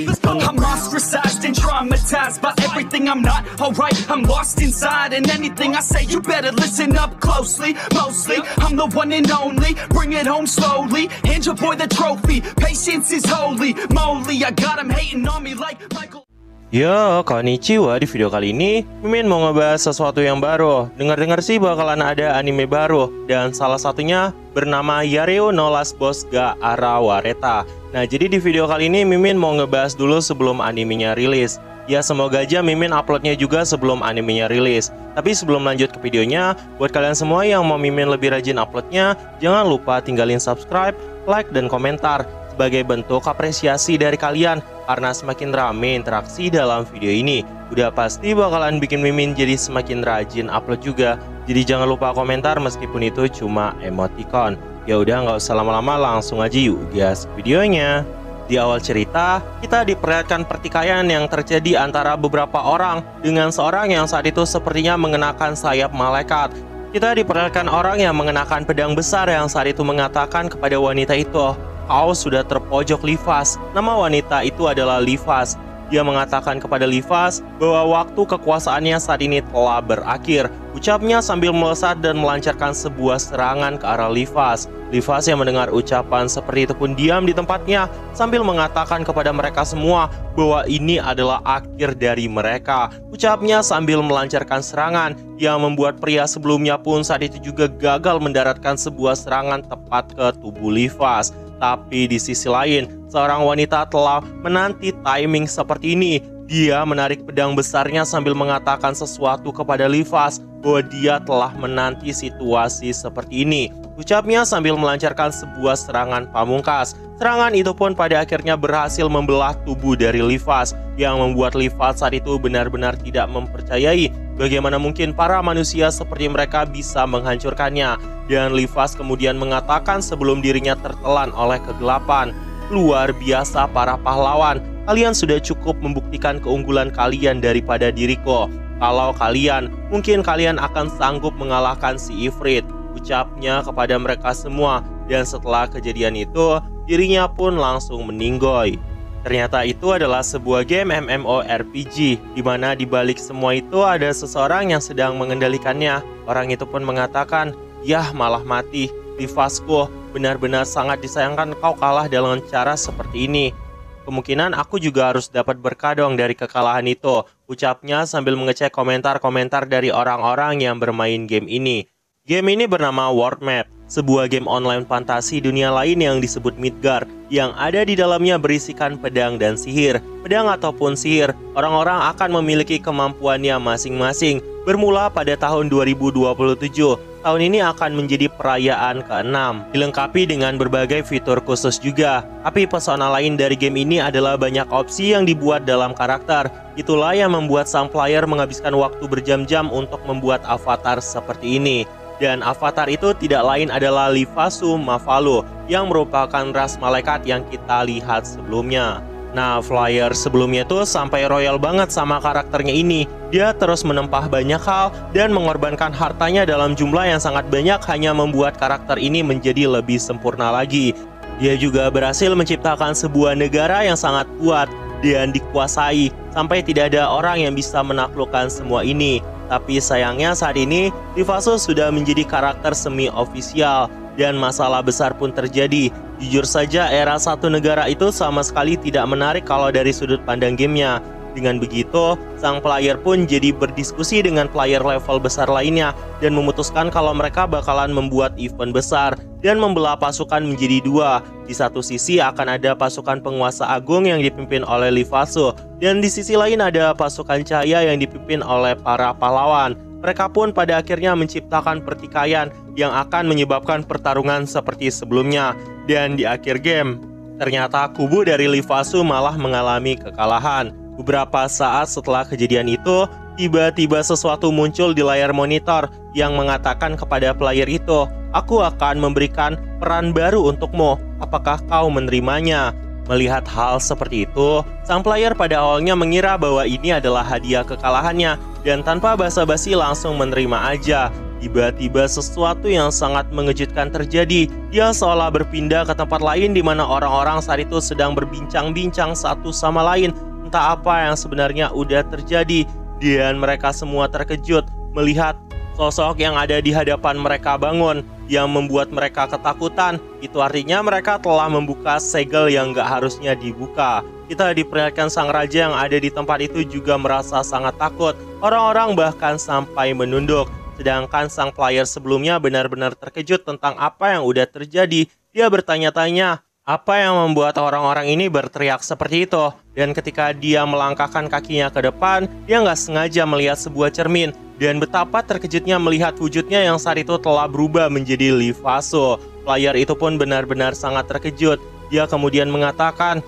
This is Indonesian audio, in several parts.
I'm ostracized and traumatized by everything I'm not alright. I'm lost inside, and anything I say you better listen up closely. Mostly, I'm the one and only. Bring it home slowly. Hand your boy the trophy. Patience is holy moly. I got him hating on me like Michael. Yo, konnichiwa. Di video kali ini Mimin mau ngebahas sesuatu yang baru. Dengar-dengar sih bakalan ada anime baru, dan salah satunya bernama Yareo no Last Boss ga Arawareta. Nah, jadi di video kali ini Mimin mau ngebahas dulu sebelum animenya rilis. Ya, semoga aja Mimin uploadnya juga sebelum animenya rilis. Tapi sebelum lanjut ke videonya, buat kalian semua yang mau Mimin lebih rajin uploadnya, jangan lupa tinggalin subscribe, like, dan komentar sebagai bentuk apresiasi dari kalian. Karena semakin rame interaksi dalam video ini, udah pasti bakalan bikin Mimin jadi semakin rajin upload juga. Jadi jangan lupa komentar meskipun itu cuma emoticon. Ya udah, nggak usah lama-lama, langsung aja yuk gas videonya. Di awal cerita, kita diperlihatkan pertikaian yang terjadi antara beberapa orang dengan seorang yang saat itu sepertinya mengenakan sayap malaikat. Kita diperlihatkan orang yang mengenakan pedang besar yang saat itu mengatakan kepada wanita itu, "Kau sudah terpojok, Livas." Nama wanita itu adalah Livas. Dia mengatakan kepada Livas bahwa waktu kekuasaannya saat ini telah berakhir. Ucapnya sambil melesat dan melancarkan sebuah serangan ke arah Livas. Livas yang mendengar ucapan seperti itu pun diam di tempatnya sambil mengatakan kepada mereka semua bahwa ini adalah akhir dari mereka. Ucapnya sambil melancarkan serangan yang membuat pria sebelumnya pun saat itu juga gagal mendaratkan sebuah serangan tepat ke tubuh Livas. Tapi di sisi lain, seorang wanita telah menanti timing seperti ini. Dia menarik pedang besarnya sambil mengatakan sesuatu kepada Livas bahwa dia telah menanti situasi seperti ini. Ucapnya sambil melancarkan sebuah serangan pamungkas. Serangan itu pun pada akhirnya berhasil membelah tubuh dari Livas, yang membuat Livas saat itu benar-benar tidak mempercayai bagaimana mungkin para manusia seperti mereka bisa menghancurkannya. Dan Livas kemudian mengatakan sebelum dirinya tertelan oleh kegelapan, "Luar biasa para pahlawan, kalian sudah cukup membuktikan keunggulan kalian daripada diriku. Kalau kalian, mungkin kalian akan sanggup mengalahkan si Ifrit." Ucapnya kepada mereka semua, dan setelah kejadian itu, dirinya pun langsung meninggoy. Ternyata itu adalah sebuah game MMORPG, di mana di balik semua itu ada seseorang yang sedang mengendalikannya. Orang itu pun mengatakan, "Yah, malah mati. Livasku, benar-benar sangat disayangkan kau kalah dengan cara seperti ini. Kemungkinan aku juga harus dapat berkah dong dari kekalahan itu." Ucapnya sambil mengecek komentar-komentar dari orang-orang yang bermain game ini. Game ini bernama World Map, sebuah game online fantasi dunia lain yang disebut Midgard, yang ada di dalamnya berisikan pedang dan sihir. Pedang ataupun sihir, orang-orang akan memiliki kemampuannya masing-masing. Bermula pada tahun 2027, tahun ini akan menjadi perayaan ke-6, dilengkapi dengan berbagai fitur khusus juga. Tapi pesona lain dari game ini adalah banyak opsi yang dibuat dalam karakter. Itulah yang membuat sang player menghabiskan waktu berjam-jam untuk membuat avatar seperti ini. Dan avatar itu tidak lain adalah Livasu Mavalu, yang merupakan ras malaikat yang kita lihat sebelumnya. Nah, flyer sebelumnya tuh sampai royal banget sama karakternya ini. Dia terus menempah banyak hal dan mengorbankan hartanya dalam jumlah yang sangat banyak hanya membuat karakter ini menjadi lebih sempurna lagi. Dia juga berhasil menciptakan sebuah negara yang sangat kuat dan dikuasai, sampai tidak ada orang yang bisa menaklukkan semua ini. Tapi sayangnya saat ini, Livasu sudah menjadi karakter semi-ofisial, dan masalah besar pun terjadi. Jujur saja, era satu negara itu sama sekali tidak menarik kalau dari sudut pandang gamenya. Dengan begitu, sang player pun jadi berdiskusi dengan player level besar lainnya dan memutuskan kalau mereka bakalan membuat event besar dan membelah pasukan menjadi dua. Di satu sisi akan ada pasukan penguasa agung yang dipimpin oleh Livasu, dan di sisi lain ada pasukan cahaya yang dipimpin oleh para pahlawan. Mereka pun pada akhirnya menciptakan pertikaian yang akan menyebabkan pertarungan seperti sebelumnya. Dan di akhir game, ternyata kubu dari Livasu malah mengalami kekalahan. Beberapa saat setelah kejadian itu, tiba-tiba sesuatu muncul di layar monitor yang mengatakan kepada player itu, "Aku akan memberikan peran baru untukmu. Apakah kau menerimanya?" Melihat hal seperti itu, sang player pada awalnya mengira bahwa ini adalah hadiah kekalahannya dan tanpa basa-basi langsung menerima aja. tiba-tiba sesuatu yang sangat mengejutkan terjadi. Dia seolah berpindah ke tempat lain di mana orang-orang saat itu sedang berbincang-bincang satu sama lain. Entah apa yang sebenarnya udah terjadi, dan mereka semua terkejut melihat sosok yang ada di hadapan mereka bangun, yang membuat mereka ketakutan. Itu artinya mereka telah membuka segel yang gak harusnya dibuka. Kita diperlihatkan sang raja yang ada di tempat itu juga merasa sangat takut. Orang-orang bahkan sampai menunduk. Sedangkan sang player sebelumnya benar-benar terkejut tentang apa yang udah terjadi. Dia bertanya-tanya, apa yang membuat orang-orang ini berteriak seperti itu? Dan ketika dia melangkahkan kakinya ke depan, dia nggak sengaja melihat sebuah cermin. Dan betapa terkejutnya melihat wujudnya yang saat itu telah berubah menjadi Lifaso. Player itu pun benar-benar sangat terkejut. Dia kemudian mengatakan,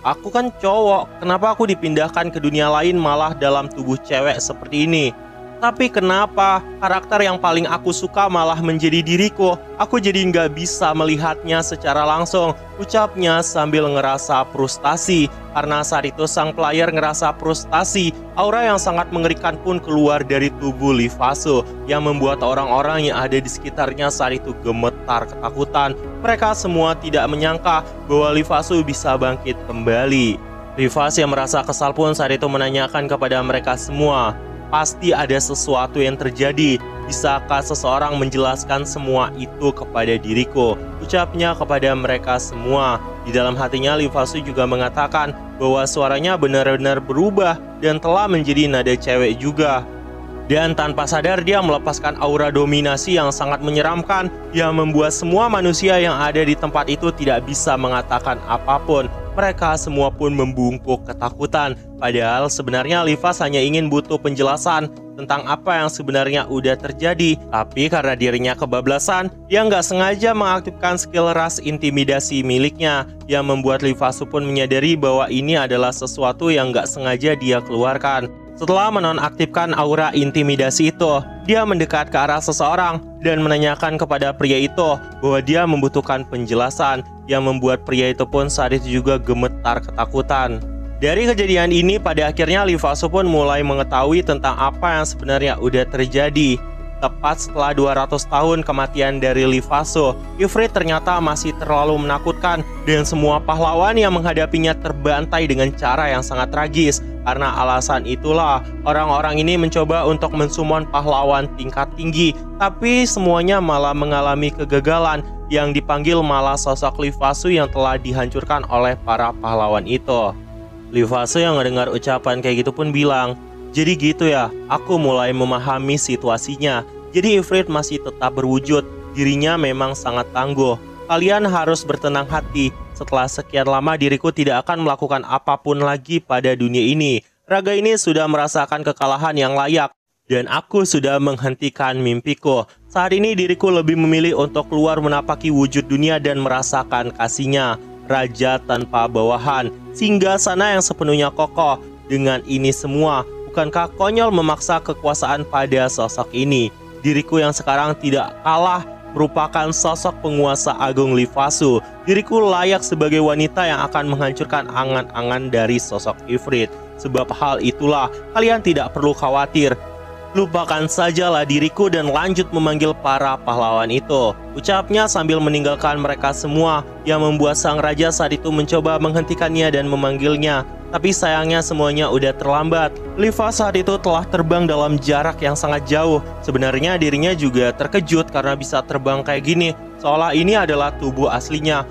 aku kan cowok, kenapa aku dipindahkan ke dunia lain malah dalam tubuh cewek seperti ini? Tapi kenapa karakter yang paling aku suka malah menjadi diriku? Aku jadi nggak bisa melihatnya secara langsung, ucapnya sambil ngerasa frustasi. Karena saat itu sang player ngerasa frustasi, aura yang sangat mengerikan pun keluar dari tubuh Lifaso, yang membuat orang-orang yang ada di sekitarnya saat itu gemetar ketakutan. Mereka semua tidak menyangka bahwa Lifaso bisa bangkit kembali. Lifaso yang merasa kesal pun saat itu menanyakan kepada mereka semua, pasti ada sesuatu yang terjadi. Bisakah seseorang menjelaskan semua itu kepada diriku? Ucapnya kepada mereka semua. Di dalam hatinya Lifaso juga mengatakan bahwa suaranya benar-benar berubah dan telah menjadi nada cewek juga. Dan tanpa sadar dia melepaskan aura dominasi yang sangat menyeramkan yang membuat semua manusia yang ada di tempat itu tidak bisa mengatakan apapun. Mereka semua pun membungkuk ketakutan. Padahal sebenarnya Lifaso hanya ingin butuh penjelasan tentang apa yang sebenarnya udah terjadi. Tapi karena dirinya kebablasan, dia nggak sengaja mengaktifkan skill ras intimidasi miliknya, yang membuat Lifaso pun menyadari bahwa ini adalah sesuatu yang nggak sengaja dia keluarkan. Setelah menonaktifkan aura intimidasi itu, dia mendekat ke arah seseorang dan menanyakan kepada pria itu bahwa dia membutuhkan penjelasan, yang membuat pria itu pun saat itu juga gemetar ketakutan. Dari kejadian ini, pada akhirnya Lifaso pun mulai mengetahui tentang apa yang sebenarnya udah terjadi. Tepat setelah 200 tahun kematian dari Lifaso, Ifrit ternyata masih terlalu menakutkan dan semua pahlawan yang menghadapinya terbantai dengan cara yang sangat tragis. Karena alasan itulah, orang-orang ini mencoba untuk mensummon pahlawan tingkat tinggi, tapi semuanya malah mengalami kegagalan. Yang dipanggil malah sosok Lifaso yang telah dihancurkan oleh para pahlawan itu. Lifaso yang mendengar ucapan kayak gitu pun bilang, jadi gitu ya, aku mulai memahami situasinya. Jadi Ifrit masih tetap berwujud, dirinya memang sangat tangguh. Kalian harus bertenang hati, setelah sekian lama diriku tidak akan melakukan apapun lagi pada dunia ini. Raga ini sudah merasakan kekalahan yang layak, dan aku sudah menghentikan mimpiku. Saat ini diriku lebih memilih untuk keluar menapaki wujud dunia dan merasakan kasihnya. Raja tanpa bawahan, singgasana yang sepenuhnya kokoh. Dengan ini semua, bukankah konyol memaksa kekuasaan pada sosok ini? Diriku yang sekarang tidak kalah merupakan sosok penguasa agung Lifaso. Diriku layak sebagai wanita yang akan menghancurkan angan-angan dari sosok Ifrit. Sebab hal itulah, kalian tidak perlu khawatir. Lupakan sajalah diriku dan lanjut memanggil para pahlawan itu, ucapnya sambil meninggalkan mereka semua, yang membuat sang raja saat itu mencoba menghentikannya dan memanggilnya. Tapi sayangnya semuanya udah terlambat. Lifaso saat itu telah terbang dalam jarak yang sangat jauh. Sebenarnya dirinya juga terkejut karena bisa terbang kayak gini, seolah ini adalah tubuh aslinya.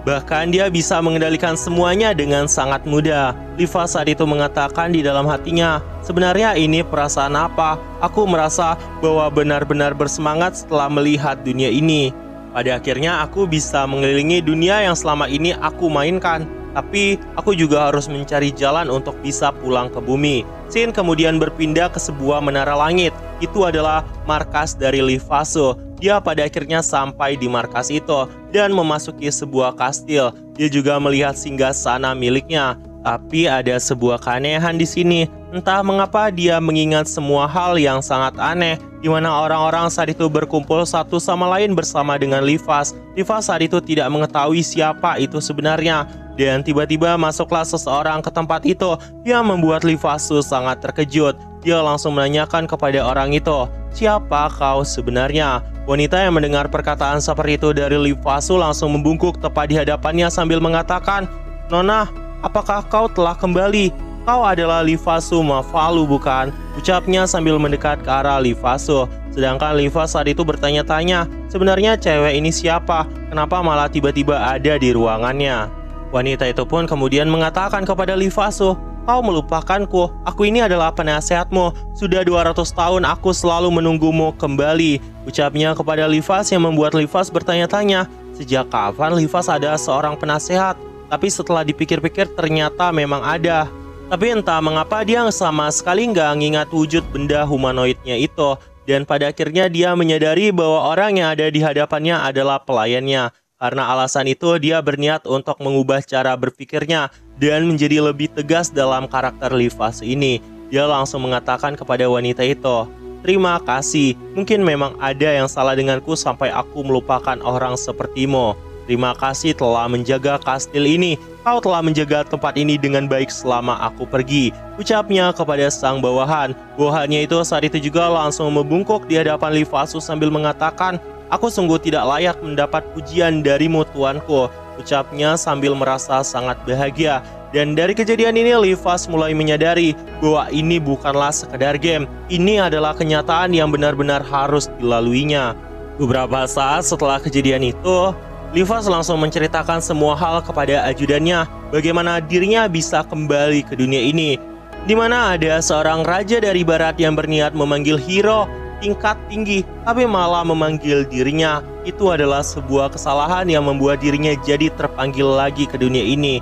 Bahkan dia bisa mengendalikan semuanya dengan sangat mudah. Lifaso saat itu mengatakan di dalam hatinya, sebenarnya ini perasaan apa? Aku merasa bahwa benar-benar bersemangat setelah melihat dunia ini. Pada akhirnya aku bisa mengelilingi dunia yang selama ini aku mainkan. Tapi aku juga harus mencari jalan untuk bisa pulang ke bumi. Shin kemudian berpindah ke sebuah menara langit. Itu adalah markas dari Lifaso. Dia pada akhirnya sampai di markas itu dan memasuki sebuah kastil. Dia juga melihat singgasana miliknya. Tapi ada sebuah keanehan di sini. Entah mengapa dia mengingat semua hal yang sangat aneh, di mana orang-orang saat itu berkumpul satu sama lain bersama dengan Lifaso. Lifaso saat itu tidak mengetahui siapa itu sebenarnya. Dan tiba-tiba masuklah seseorang ke tempat itu yang membuat Lifaso sangat terkejut. dia langsung menanyakan kepada orang itu, "Siapa kau sebenarnya?" Wanita yang mendengar perkataan seperti itu dari Lifasu langsung membungkuk tepat di hadapannya sambil mengatakan, "Nona, apakah kau telah kembali? Kau adalah Lifasu Mafalu bukan?" Ucapnya sambil mendekat ke arah Lifasu. Sedangkan Lifas saat itu bertanya-tanya, sebenarnya cewek ini siapa? Kenapa malah tiba-tiba ada di ruangannya? Wanita itu pun kemudian mengatakan kepada Lifasu, "Kau melupakanku, aku ini adalah penasehatmu. Sudah 200 tahun aku selalu menunggumu kembali." Ucapnya kepada Lifas yang membuat Lifas bertanya-tanya, sejak kapan Lifas ada seorang penasehat? Tapi setelah dipikir-pikir ternyata memang ada. Tapi entah mengapa dia sama sekali nggak ngingat wujud benda humanoidnya itu. Dan pada akhirnya dia menyadari bahwa orang yang ada di hadapannya adalah pelayannya. Karena alasan itu dia berniat untuk mengubah cara berpikirnya dan menjadi lebih tegas dalam karakter Lifas ini. Dia langsung mengatakan kepada wanita itu, "Terima kasih, mungkin memang ada yang salah denganku sampai aku melupakan orang sepertimu. Terima kasih telah menjaga kastil ini. Kau telah menjaga tempat ini dengan baik selama aku pergi." Ucapnya kepada sang bawahan. Bawahannya itu saat itu juga langsung membungkuk di hadapan Lifasu sambil mengatakan, "Aku sungguh tidak layak mendapat pujian darimu tuanku." Ucapnya sambil merasa sangat bahagia. Dan dari kejadian ini Lifas mulai menyadari bahwa ini bukanlah sekedar game. Ini adalah kenyataan yang benar-benar harus dilaluinya. Beberapa saat setelah kejadian itu, Lifas langsung menceritakan semua hal kepada ajudannya, bagaimana dirinya bisa kembali ke dunia ini, di mana ada seorang raja dari barat yang berniat memanggil hero tingkat tinggi, tapi malah memanggil dirinya. Itu adalah sebuah kesalahan yang membuat dirinya jadi terpanggil lagi ke dunia ini.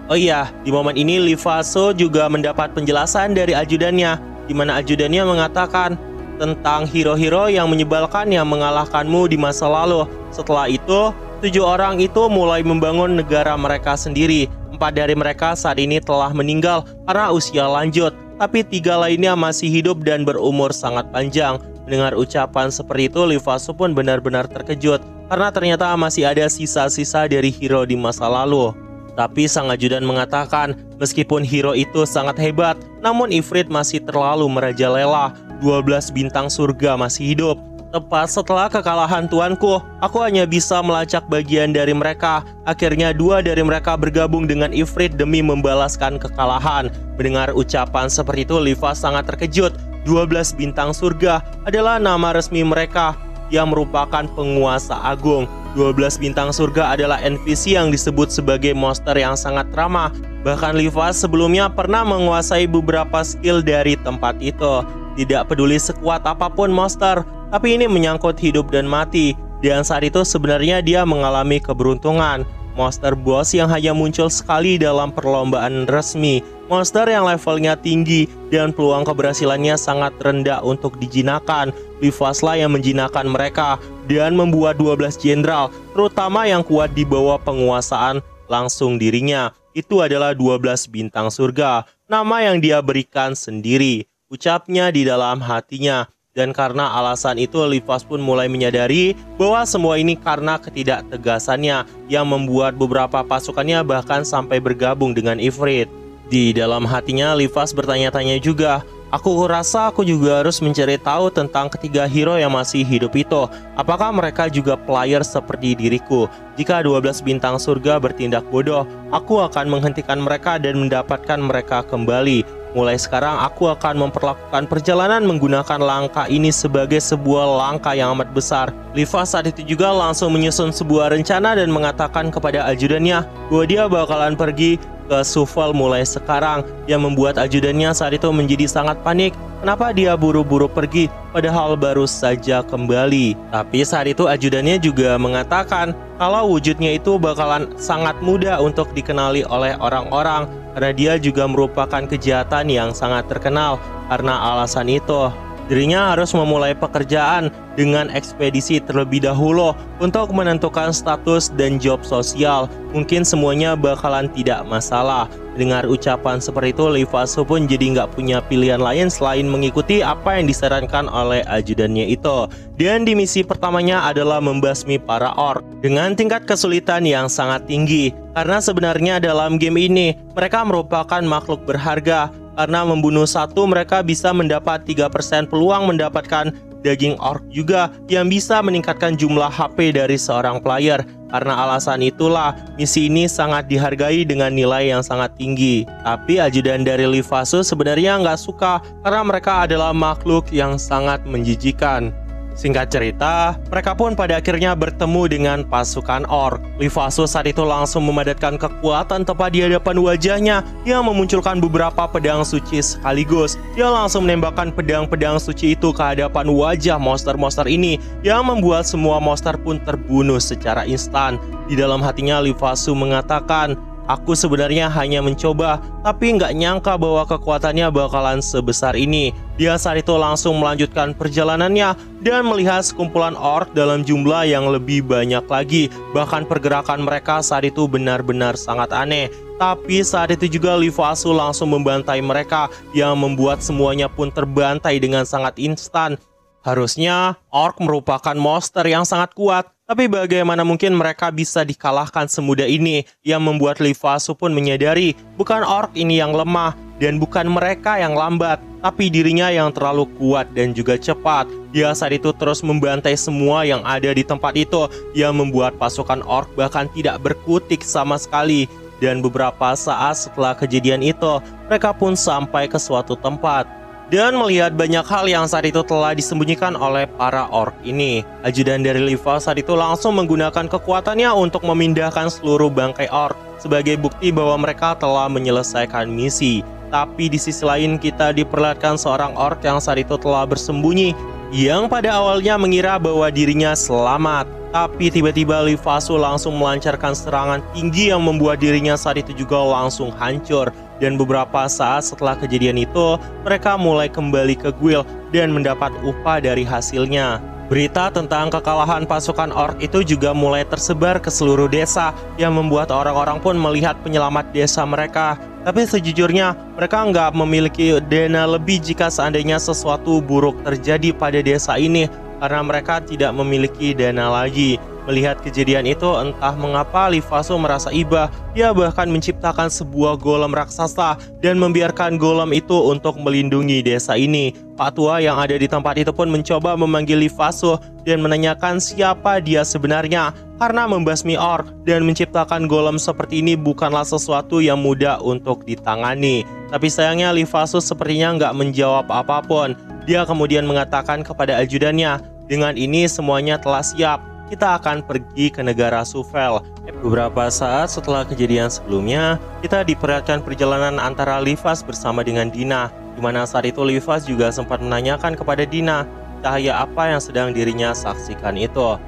Oh iya, di momen ini Lifaso juga mendapat penjelasan dari ajudannya, di mana ajudannya mengatakan tentang hero-hero yang menyebalkan yang mengalahkanmu di masa lalu. Setelah itu, 7 orang itu mulai membangun negara mereka sendiri. 4 dari mereka saat ini telah meninggal karena usia lanjut, tapi 3 lainnya masih hidup dan berumur sangat panjang. Mendengar ucapan seperti itu, Lifasu pun benar-benar terkejut karena ternyata masih ada sisa-sisa dari hero di masa lalu. Tapi sang ajudan mengatakan, meskipun hero itu sangat hebat, namun Ifrit masih terlalu merajalela. 12 bintang surga masih hidup. Tepat setelah kekalahan tuanku, aku hanya bisa melacak bagian dari mereka. Akhirnya 2 dari mereka bergabung dengan Ifrit demi membalaskan kekalahan. Mendengar ucapan seperti itu, Lifas sangat terkejut. 12 bintang surga adalah nama resmi mereka yang merupakan penguasa agung. 12 bintang surga adalah NPC yang disebut sebagai monster yang sangat ramah. Bahkan Lifas sebelumnya pernah menguasai beberapa skill dari tempat itu. Tidak peduli sekuat apapun monster, tapi ini menyangkut hidup dan mati. Dan saat itu sebenarnya dia mengalami keberuntungan. Monster boss yang hanya muncul sekali dalam perlombaan resmi. Monster yang levelnya tinggi dan peluang keberhasilannya sangat rendah untuk dijinakan. Lifaslah yang menjinakkan mereka dan membuat 12 jenderal, terutama yang kuat di bawah penguasaan langsung dirinya. Itu adalah 12 bintang surga, nama yang dia berikan sendiri. Ucapnya di dalam hatinya. Dan karena alasan itu, Lifas pun mulai menyadari bahwa semua ini karena ketidaktegasannya yang membuat beberapa pasukannya bahkan sampai bergabung dengan Ifrit. Di dalam hatinya, Lifas bertanya-tanya juga, aku rasa aku juga harus mencari tahu tentang ketiga hero yang masih hidup itu. Apakah mereka juga player seperti diriku? Jika 12 bintang surga bertindak bodoh, aku akan menghentikan mereka dan mendapatkan mereka kembali. Mulai sekarang aku akan memperlakukan perjalanan menggunakan langkah ini sebagai sebuah langkah yang amat besar. Lifas saat itu juga langsung menyusun sebuah rencana dan mengatakan kepada ajudannya bahwa dia bakalan pergi ke Shuffle mulai sekarang, yang membuat ajudannya saat itu menjadi sangat panik. Kenapa dia buru-buru pergi padahal baru saja kembali? Tapi saat itu ajudannya juga mengatakan kalau wujudnya itu bakalan sangat mudah untuk dikenali oleh orang-orang karena dia juga merupakan kejahatan yang sangat terkenal. Karena alasan itu, dirinya harus memulai pekerjaan dengan ekspedisi terlebih dahulu untuk menentukan status dan job sosial. Mungkin semuanya bakalan tidak masalah. Dengar ucapan seperti itu, Lifasu pun jadi nggak punya pilihan lain selain mengikuti apa yang disarankan oleh ajudannya itu. Dan di misi pertamanya adalah membasmi para orc dengan tingkat kesulitan yang sangat tinggi. Karena sebenarnya dalam game ini, mereka merupakan makhluk berharga. karena membunuh satu mereka bisa mendapat 3% peluang mendapatkan daging orc juga yang bisa meningkatkan jumlah HP dari seorang player. Karena alasan itulah misi ini sangat dihargai dengan nilai yang sangat tinggi. Tapi ajudan dari Lifazu sebenarnya nggak suka karena mereka adalah makhluk yang sangat menjijikan. Singkat cerita, mereka pun pada akhirnya bertemu dengan pasukan orc. Lifazu saat itu langsung memadatkan kekuatan tepat di hadapan wajahnya yang memunculkan beberapa pedang suci sekaligus. Dia langsung menembakkan pedang-pedang suci itu ke hadapan wajah monster-monster ini yang membuat semua monster pun terbunuh secara instan. Di dalam hatinya Lifazu mengatakan, "Aku sebenarnya hanya mencoba, tapi nggak nyangka bahwa kekuatannya bakalan sebesar ini." Dia saat itu langsung melanjutkan perjalanannya dan melihat sekumpulan orc dalam jumlah yang lebih banyak lagi. Bahkan pergerakan mereka saat itu benar-benar sangat aneh. Tapi saat itu juga Lifazu langsung membantai mereka yang membuat semuanya pun terbantai dengan sangat instan. Harusnya orc merupakan monster yang sangat kuat, tapi bagaimana mungkin mereka bisa dikalahkan semudah ini? Yang membuat Lifazu pun menyadari bukan orc ini yang lemah dan bukan mereka yang lambat, tapi dirinya yang terlalu kuat dan juga cepat. Dia saat itu terus membantai semua yang ada di tempat itu, yang membuat pasukan orc bahkan tidak berkutik sama sekali. Dan beberapa saat setelah kejadian itu, mereka pun sampai ke suatu tempat dan melihat banyak hal yang saat itu telah disembunyikan oleh para orc ini. Ajudan dari Lifazu saat itu langsung menggunakan kekuatannya untuk memindahkan seluruh bangkai orc sebagai bukti bahwa mereka telah menyelesaikan misi. Tapi di sisi lain kita diperlihatkan seorang orc yang saat itu telah bersembunyi, yang pada awalnya mengira bahwa dirinya selamat. Tapi tiba-tiba Lifazu langsung melancarkan serangan tinggi yang membuat dirinya saat itu juga langsung hancur. Dan beberapa saat setelah kejadian itu, mereka mulai kembali ke guild dan mendapat upah dari hasilnya. Berita tentang kekalahan pasukan orc itu juga mulai tersebar ke seluruh desa, yang membuat orang-orang pun melihat penyelamat desa mereka. Tapi sejujurnya, mereka nggak memiliki dana lebih jika seandainya sesuatu buruk terjadi pada desa ini, karena mereka tidak memiliki dana lagi. Melihat kejadian itu, entah mengapa Lifazu merasa iba. Dia bahkan menciptakan sebuah golem raksasa dan membiarkan golem itu untuk melindungi desa ini. Pak tua yang ada di tempat itu pun mencoba memanggil Lifazu dan menanyakan siapa dia sebenarnya, karena membasmi orc dan menciptakan golem seperti ini bukanlah sesuatu yang mudah untuk ditangani. Tapi sayangnya Lifazu sepertinya nggak menjawab apapun. Dia kemudian mengatakan kepada ajudannya, "Dengan ini semuanya telah siap. Kita akan pergi ke negara Sufel." Beberapa saat setelah kejadian sebelumnya, kita diperlihatkan perjalanan antara Lifazu bersama dengan Dina, di mana saat itu Lifazu juga sempat menanyakan kepada Dina cahaya apa yang sedang dirinya saksikan itu.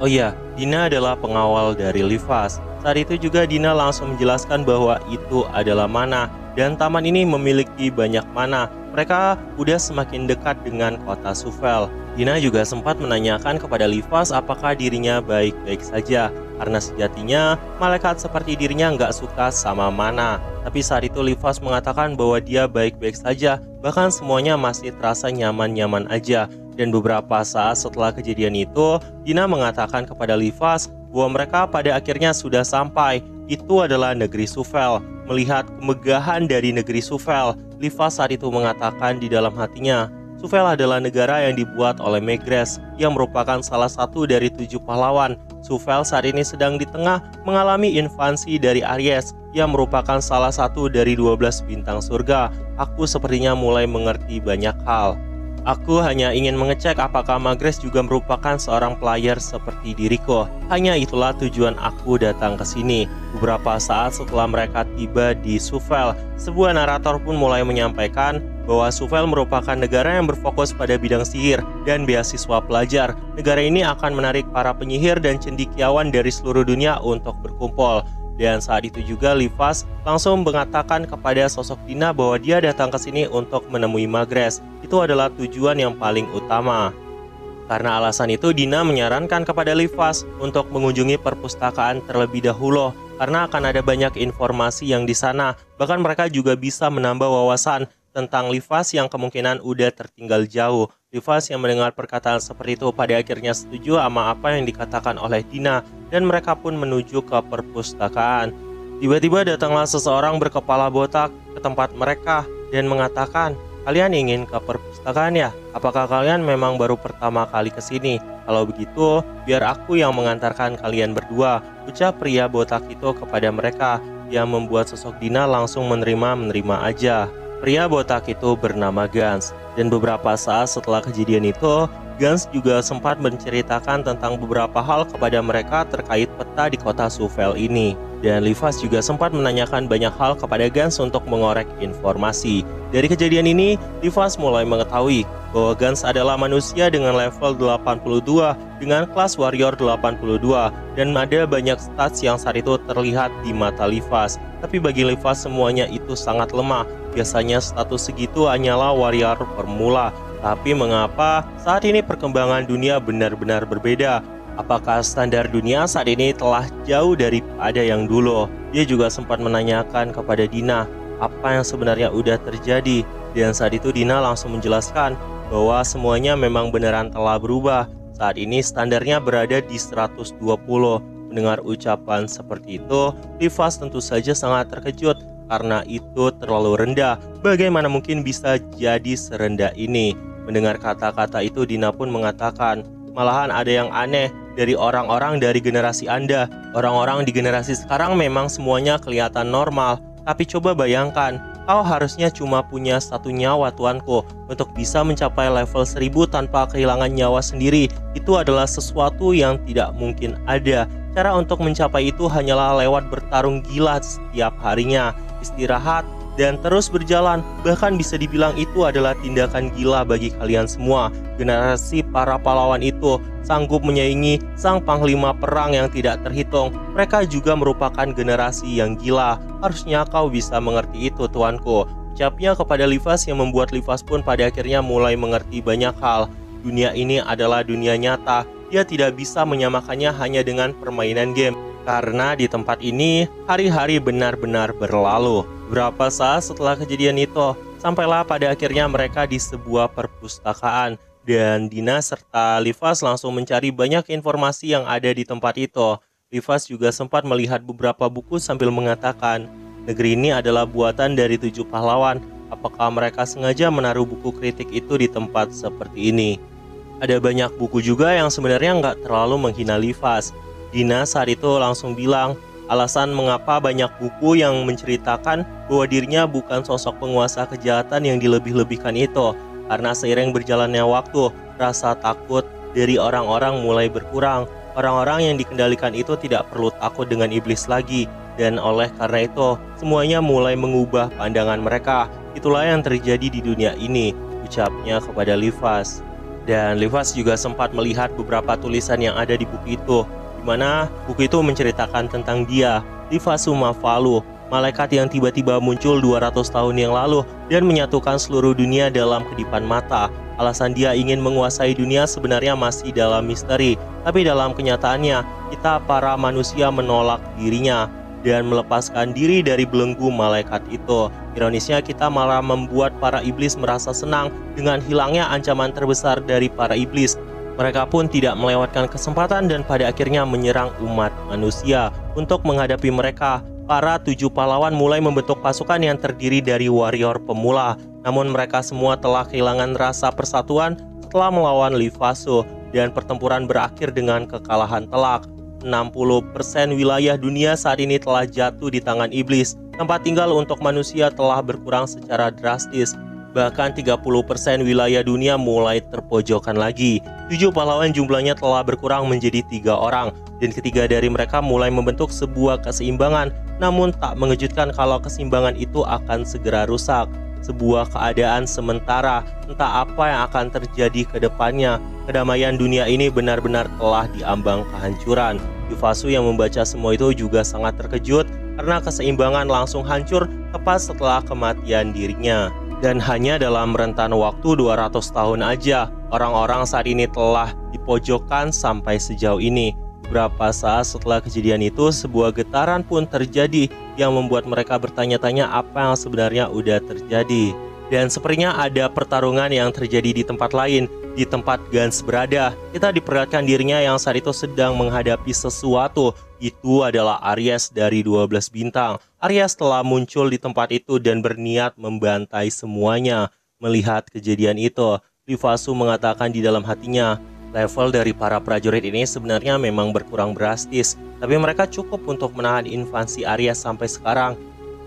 Oh iya, Dina adalah pengawal dari Lifazu. Saat itu juga Dina langsung menjelaskan bahwa itu adalah mana, dan taman ini memiliki banyak mana. Mereka udah semakin dekat dengan kota Sufel. Dina juga sempat menanyakan kepada Lifazu apakah dirinya baik-baik saja, karena sejatinya malaikat seperti dirinya nggak suka sama mana. Tapi saat itu Lifazu mengatakan bahwa dia baik-baik saja, bahkan semuanya masih terasa nyaman-nyaman aja. Dan beberapa saat setelah kejadian itu, Dina mengatakan kepada Lifazu bahwa mereka pada akhirnya sudah sampai. Itu adalah negeri Sufel. Melihat kemegahan dari negeri Sufel, Lifazu saat itu mengatakan di dalam hatinya, Sufel adalah negara yang dibuat oleh Maegres, yang merupakan salah satu dari 7 pahlawan. Sufel saat ini sedang di tengah mengalami invasi dari Aries, yang merupakan salah satu dari 12 bintang surga. Aku sepertinya mulai mengerti banyak hal. Aku hanya ingin mengecek apakah Maegres juga merupakan seorang player seperti diriku. Hanya itulah tujuan aku datang ke sini. Beberapa saat setelah mereka tiba di Sufel, sebuah narator pun mulai menyampaikan bahwa Sufel merupakan negara yang berfokus pada bidang sihir dan beasiswa pelajar. Negara ini akan menarik para penyihir dan cendekiawan dari seluruh dunia untuk berkumpul. Dan saat itu juga Lifazu langsung mengatakan kepada sosok Dina bahwa dia datang ke sini untuk menemui Maegres. Itu adalah tujuan yang paling utama. Karena alasan itu, Dina menyarankan kepada Lifazu untuk mengunjungi perpustakaan terlebih dahulu, karena akan ada banyak informasi yang di sana. Bahkan mereka juga bisa menambah wawasan tentang Lifazu yang kemungkinan udah tertinggal jauh. Lifazu yang mendengar perkataan seperti itu pada akhirnya setuju sama apa yang dikatakan oleh Dina, dan mereka pun menuju ke perpustakaan. Tiba-tiba datanglah seseorang berkepala botak ke tempat mereka. dan mengatakan, "Kalian ingin ke perpustakaan ya? Apakah kalian memang baru pertama kali ke sini? Kalau begitu, biar aku yang mengantarkan kalian berdua," ucap pria botak itu kepada mereka, yang membuat sosok Dina langsung menerima aja. Pria botak itu bernama Gans, dan beberapa saat setelah kejadian itu, Gans juga sempat menceritakan tentang beberapa hal kepada mereka terkait peta di kota Suvelle ini. Dan Livas juga sempat menanyakan banyak hal kepada Gans untuk mengorek informasi. Dari kejadian ini, Livas mulai mengetahui bahwa Gans adalah manusia dengan level 82 dengan kelas warrior 82, dan ada banyak stats yang saat itu terlihat di mata Livas. Tapi bagi Livas semuanya itu sangat lemah. Biasanya status segitu hanyalah warrior pemula. Tapi mengapa saat ini perkembangan dunia benar-benar berbeda? Apakah standar dunia saat ini telah jauh daripada yang dulu? Dia juga sempat menanyakan kepada Dina apa yang sebenarnya udah terjadi. Dan saat itu Dina langsung menjelaskan bahwa semuanya memang beneran telah berubah. Saat ini standarnya berada di 120. Mendengar ucapan seperti itu, Livas tentu saja sangat terkejut karena itu terlalu rendah. Bagaimana mungkin bisa jadi serendah ini? Mendengar kata-kata itu, Dina pun mengatakan, "Malahan ada yang aneh dari orang-orang dari generasi Anda. Orang-orang di generasi sekarang memang semuanya kelihatan normal. Tapi coba bayangkan, kau harusnya cuma punya 1 nyawa tuanku. Untuk bisa mencapai level 1000 tanpa kehilangan nyawa sendiri, itu adalah sesuatu yang tidak mungkin ada. Cara untuk mencapai itu hanyalah lewat bertarung gila setiap harinya, istirahat, dan terus berjalan. Bahkan bisa dibilang itu adalah tindakan gila bagi kalian semua. Generasi para pahlawan itu sanggup menyaingi sang panglima perang yang tidak terhitung. Mereka juga merupakan generasi yang gila. Harusnya kau bisa mengerti itu, tuanku," ucapnya kepada Livas, yang membuat Livas pun pada akhirnya mulai mengerti banyak hal. Dunia ini adalah dunia nyata. Dia tidak bisa menyamakannya hanya dengan permainan game. Karena di tempat ini, hari-hari benar-benar berlalu. Beberapa saat setelah kejadian itu, sampailah pada akhirnya mereka di sebuah perpustakaan. Dan Dina serta Livas langsung mencari banyak informasi yang ada di tempat itu. Livas juga sempat melihat beberapa buku sambil mengatakan, "Negeri ini adalah buatan dari 7 pahlawan. Apakah mereka sengaja menaruh buku kritik itu di tempat seperti ini?" Ada banyak buku juga yang sebenarnya nggak terlalu menghina Livas. Dina saat itu langsung bilang alasan mengapa banyak buku yang menceritakan bahwa dirinya bukan sosok penguasa kejahatan yang dilebih-lebihkan itu. Karena seiring berjalannya waktu, rasa takut dari orang-orang mulai berkurang. Orang-orang yang dikendalikan itu tidak perlu takut dengan iblis lagi. Dan oleh karena itu, semuanya mulai mengubah pandangan mereka. Itulah yang terjadi di dunia ini, ucapnya kepada Livas. Dan Livas juga sempat melihat beberapa tulisan yang ada di buku itu, di mana buku itu menceritakan tentang dia, Livasu Mavalu, malaikat yang tiba-tiba muncul 200 tahun yang lalu dan menyatukan seluruh dunia dalam kedipan mata. Alasan dia ingin menguasai dunia sebenarnya masih dalam misteri, tapi dalam kenyataannya, kita para manusia menolak dirinya dan melepaskan diri dari belenggu malaikat itu. Ironisnya, kita malah membuat para iblis merasa senang dengan hilangnya ancaman terbesar dari para iblis. Mereka pun tidak melewatkan kesempatan dan pada akhirnya menyerang umat manusia. Untuk menghadapi mereka, para 7 pahlawan mulai membentuk pasukan yang terdiri dari warrior pemula. Namun mereka semua telah kehilangan rasa persatuan setelah melawan Livasu, dan pertempuran berakhir dengan kekalahan telak. 60% wilayah dunia saat ini telah jatuh di tangan iblis. Tempat tinggal untuk manusia telah berkurang secara drastis. Bahkan 30% wilayah dunia mulai terpojokkan lagi. 7 pahlawan jumlahnya telah berkurang menjadi 3 orang. Dan ketiga dari mereka mulai membentuk sebuah keseimbangan. Namun tak mengejutkan kalau keseimbangan itu akan segera rusak. Sebuah keadaan sementara, entah apa yang akan terjadi ke depannya. Kedamaian dunia ini benar-benar telah diambang kehancuran. Livasu yang membaca semua itu juga sangat terkejut karena keseimbangan langsung hancur tepat setelah kematian dirinya. Dan hanya dalam rentan waktu 200 tahun aja, orang-orang saat ini telah dipojokkan sampai sejauh ini. Beberapa saat setelah kejadian itu, sebuah getaran pun terjadi yang membuat mereka bertanya-tanya apa yang sebenarnya udah terjadi. Dan sepertinya ada pertarungan yang terjadi di tempat lain, di tempat Gans berada. Kita diperlihatkan dirinya yang saat itu sedang menghadapi sesuatu. Itu adalah Aries dari 12 bintang. Aries telah muncul di tempat itu dan berniat membantai semuanya. Melihat kejadian itu, Livasu mengatakan di dalam hatinya, level dari para prajurit ini sebenarnya memang berkurang drastis, tapi mereka cukup untuk menahan invasi Aries sampai sekarang.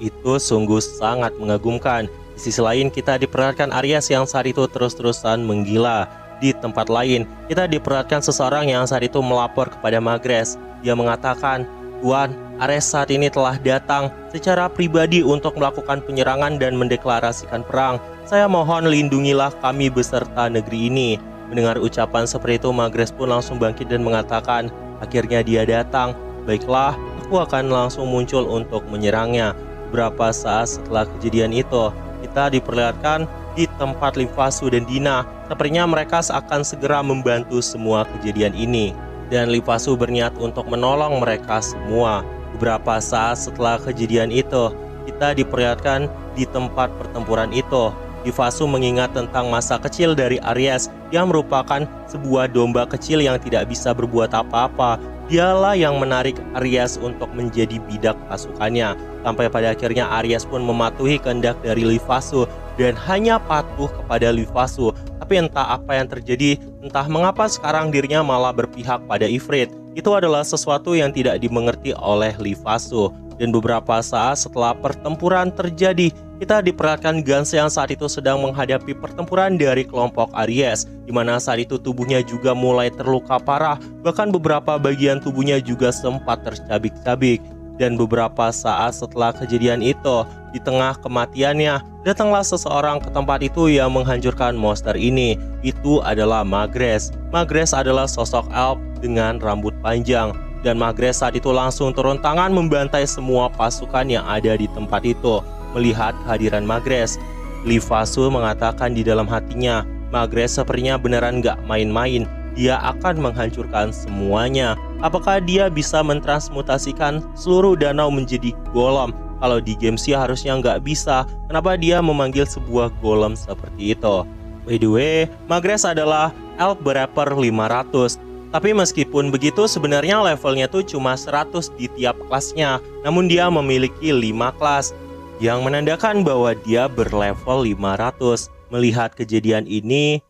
Itu sungguh sangat mengagumkan. Di sisi lain, kita diperlihatkan Aries yang saat itu terus-terusan menggila. Di tempat lain, kita diperlihatkan seseorang yang saat itu melapor kepada Magres. Dia mengatakan, "Tuan, Aries saat ini telah datang secara pribadi untuk melakukan penyerangan dan mendeklarasikan perang. Saya mohon lindungilah kami beserta negeri ini." Mendengar ucapan seperti itu, Magres pun langsung bangkit dan mengatakan, "Akhirnya dia datang. Baiklah, aku akan langsung muncul untuk menyerangnya." Beberapa saat setelah kejadian itu, kita diperlihatkan di tempat Livasu dan Dina. Sepertinya mereka akan segera membantu semua kejadian ini. Dan Livasu berniat untuk menolong mereka semua. Beberapa saat setelah kejadian itu, kita diperlihatkan di tempat pertempuran itu. Livasu mengingat tentang masa kecil dari Aries yang merupakan sebuah domba kecil yang tidak bisa berbuat apa-apa. Dialah yang menarik Aries untuk menjadi bidak pasukannya. Sampai pada akhirnya Aries pun mematuhi kehendak dari Livasu dan hanya patuh kepada Livasu. Tapi entah apa yang terjadi, entah mengapa sekarang dirinya malah berpihak pada Ifrit. Itu adalah sesuatu yang tidak dimengerti oleh Livasu. Dan beberapa saat setelah pertempuran terjadi, kita diperlihatkan Gans yang saat itu sedang menghadapi pertempuran dari kelompok Aries, di mana saat itu tubuhnya juga mulai terluka parah, bahkan beberapa bagian tubuhnya juga sempat tercabik-cabik. Dan beberapa saat setelah kejadian itu, di tengah kematiannya, datanglah seseorang ke tempat itu yang menghancurkan monster ini. Itu adalah Magres. Magres adalah sosok elf dengan rambut panjang. Dan Magres saat itu langsung turun tangan membantai semua pasukan yang ada di tempat itu. Melihat kehadiran Magres, Livasu mengatakan di dalam hatinya, Magres sepertinya beneran gak main-main. Dia akan menghancurkan semuanya. Apakah dia bisa mentransmutasikan seluruh danau menjadi golem? Kalau di Gamesia harusnya nggak bisa. Kenapa dia memanggil sebuah golem seperti itu? By the way, Magres adalah elf berapper 500. Tapi meskipun begitu, sebenarnya levelnya tuh cuma 100 di tiap kelasnya. Namun dia memiliki 5 kelas, yang menandakan bahwa dia berlevel 500. Melihat kejadian ini,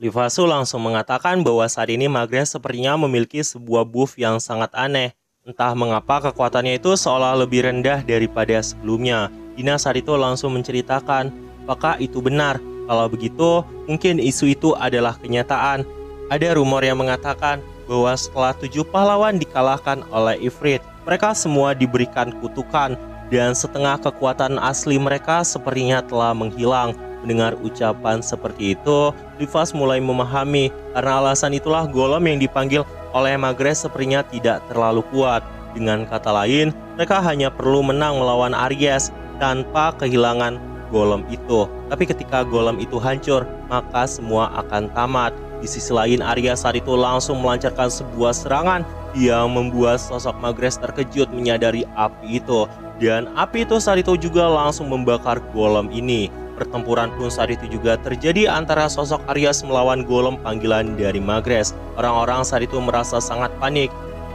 Livasu langsung mengatakan bahwa saat ini Magres sepertinya memiliki sebuah buff yang sangat aneh. Entah mengapa kekuatannya itu seolah lebih rendah daripada sebelumnya. Dina saat itu langsung menceritakan, apakah itu benar? Kalau begitu, mungkin isu itu adalah kenyataan. Ada rumor yang mengatakan bahwa setelah 7 pahlawan dikalahkan oleh Ifrit, mereka semua diberikan kutukan dan setengah kekuatan asli mereka sepertinya telah menghilang. Mendengar ucapan seperti itu, Livas mulai memahami karena alasan itulah golem yang dipanggil oleh Magres sepertinya tidak terlalu kuat. Dengan kata lain, mereka hanya perlu menang melawan Aries tanpa kehilangan golem itu. Tapi ketika golem itu hancur, maka semua akan tamat. Di sisi lain, Aries saat itu langsung melancarkan sebuah serangan yang membuat sosok Magres terkejut menyadari api itu. Dan api itu saat itu juga langsung membakar golem ini. Pertempuran pun saat itu juga terjadi antara sosok Aries melawan golem panggilan dari Magres. Orang-orang saat itu merasa sangat panik.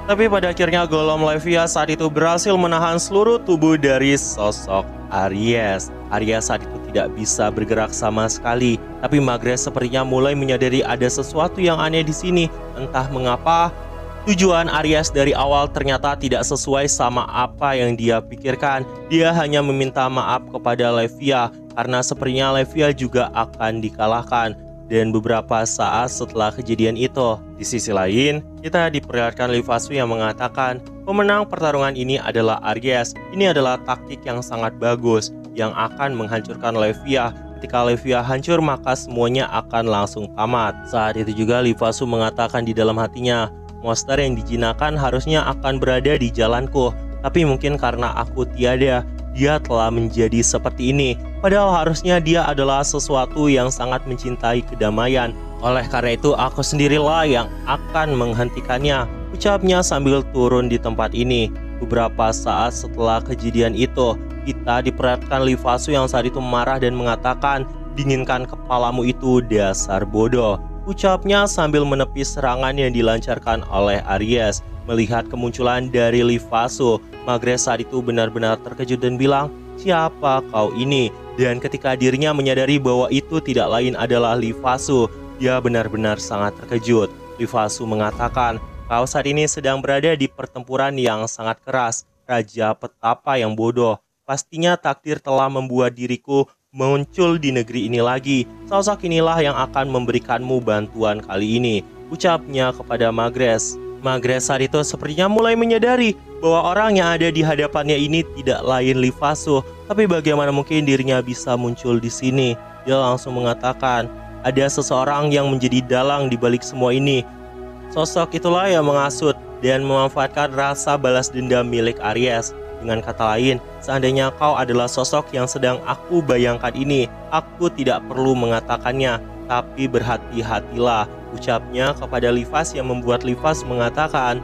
Tapi pada akhirnya golem Levia saat itu berhasil menahan seluruh tubuh dari sosok Aries. Aries saat itu tidak bisa bergerak sama sekali. Tapi Magres sepertinya mulai menyadari ada sesuatu yang aneh di sini. Entah mengapa, tujuan Aries dari awal ternyata tidak sesuai sama apa yang dia pikirkan. Dia hanya meminta maaf kepada Levia karena sepertinya Levia juga akan dikalahkan. Dan beberapa saat setelah kejadian itu, di sisi lain, kita diperlihatkan Livasu yang mengatakan pemenang pertarungan ini adalah Aries. Ini adalah taktik yang sangat bagus yang akan menghancurkan Levia. Ketika Levia hancur, maka semuanya akan langsung tamat. Saat itu juga Livasu mengatakan di dalam hatinya, monster yang dijinakan harusnya akan berada di jalanku. Tapi mungkin karena aku tiada, dia telah menjadi seperti ini. Padahal harusnya dia adalah sesuatu yang sangat mencintai kedamaian. Oleh karena itu aku sendirilah yang akan menghentikannya, ucapnya sambil turun di tempat ini. Beberapa saat setelah kejadian itu, kita diperlihatkan Livasu yang saat itu marah dan mengatakan, dinginkan kepalamu itu dasar bodoh, ucapnya sambil menepis serangan yang dilancarkan oleh Aries. Melihat kemunculan dari Lifaso, Magres saat itu benar-benar terkejut dan bilang, "Siapa kau ini?" Dan ketika dirinya menyadari bahwa itu tidak lain adalah Lifaso, dia benar-benar sangat terkejut. Lifaso mengatakan, "Kau saat ini sedang berada di pertempuran yang sangat keras. Raja petapa yang bodoh. Pastinya takdir telah membuat diriku muncul di negeri ini lagi. Sosok inilah yang akan memberikanmu bantuan kali ini," ucapnya kepada Magres. Magres saat itu sepertinya mulai menyadari bahwa orang yang ada di hadapannya ini tidak lain Lifaso, tapi bagaimana mungkin dirinya bisa muncul di sini. Dia langsung mengatakan, "Ada seseorang yang menjadi dalang di balik semua ini. Sosok itulah yang menghasut dan memanfaatkan rasa balas dendam milik Aries. Dengan kata lain, seandainya kau adalah sosok yang sedang aku bayangkan ini, aku tidak perlu mengatakannya, tapi berhati-hatilah," ucapnya kepada Livas yang membuat Livas mengatakan,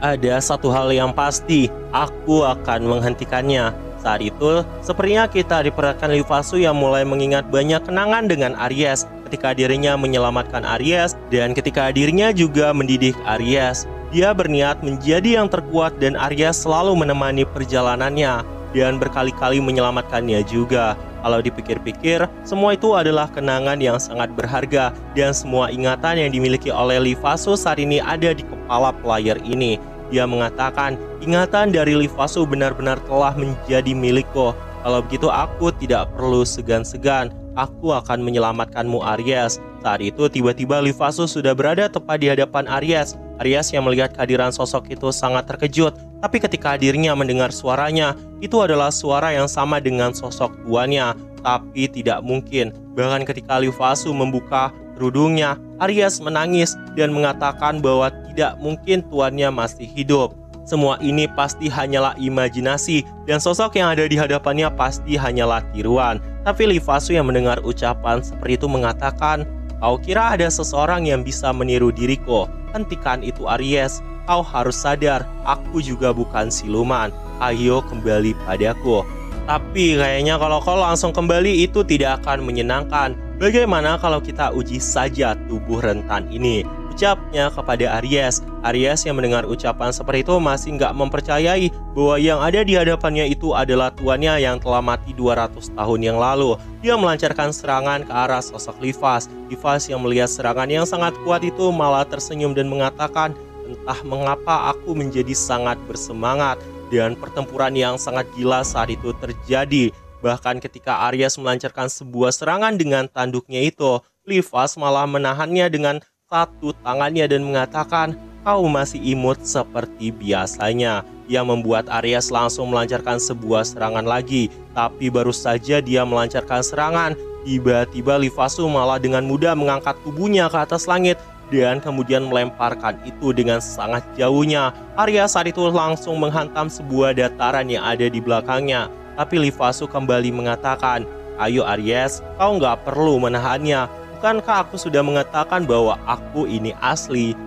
"Ada satu hal yang pasti, aku akan menghentikannya." Saat itu, sepertinya kita diperhatikan Lifaso yang mulai mengingat banyak kenangan dengan Aries ketika dirinya menyelamatkan Aries dan ketika dirinya juga mendidik Aries. Dia berniat menjadi yang terkuat dan Aries selalu menemani perjalanannya dan berkali-kali menyelamatkannya juga. Kalau dipikir-pikir, semua itu adalah kenangan yang sangat berharga dan semua ingatan yang dimiliki oleh Lifaso saat ini ada di kepala player ini. Dia mengatakan, "Ingatan dari Lifaso benar-benar telah menjadi milikku. Kalau begitu aku tidak perlu segan-segan. Aku akan menyelamatkanmu, Aries." Saat itu tiba-tiba Lifaso sudah berada tepat di hadapan Aries. Aries yang melihat kehadiran sosok itu sangat terkejut. Tapi ketika dirinya mendengar suaranya, itu adalah suara yang sama dengan sosok tuannya. Tapi tidak mungkin. Bahkan ketika Lifaso membuka kerudungnya, Aries menangis dan mengatakan bahwa tidak mungkin tuannya masih hidup. Semua ini pasti hanyalah imajinasi dan sosok yang ada di hadapannya pasti hanyalah tiruan. Tapi Lifaso yang mendengar ucapan seperti itu mengatakan, "Kau kira ada seseorang yang bisa meniru diriku? Hentikan itu, Aries. Kau harus sadar, aku juga bukan siluman. Ayo kembali padaku." Tapi kayaknya kalau kau langsung kembali itu tidak akan menyenangkan. Bagaimana kalau kita uji saja tubuh rentan ini? Ucapnya kepada Aries. Aries yang mendengar ucapan seperti itu masih nggak mempercayai bahwa yang ada di hadapannya itu adalah tuannya yang telah mati 200 tahun yang lalu. Dia melancarkan serangan ke arah sosok Livas. Livas yang melihat serangan yang sangat kuat itu malah tersenyum dan mengatakan, "Entah mengapa aku menjadi sangat bersemangat." Dan pertempuran yang sangat gila saat itu terjadi. Bahkan ketika Aries melancarkan sebuah serangan dengan tanduknya itu, Livas malah menahannya dengan satu tangannya dan mengatakan, "Kau masih imut seperti biasanya." Yang membuat Aries langsung melancarkan sebuah serangan lagi. Tapi baru saja dia melancarkan serangan, tiba-tiba Lifaso malah dengan mudah mengangkat tubuhnya ke atas langit dan kemudian melemparkan itu dengan sangat jauhnya. Aries saat itu langsung menghantam sebuah dataran yang ada di belakangnya. Tapi Lifaso kembali mengatakan, "Ayo Aries, kau nggak perlu menahannya. Bukankah aku sudah mengatakan bahwa aku ini asli?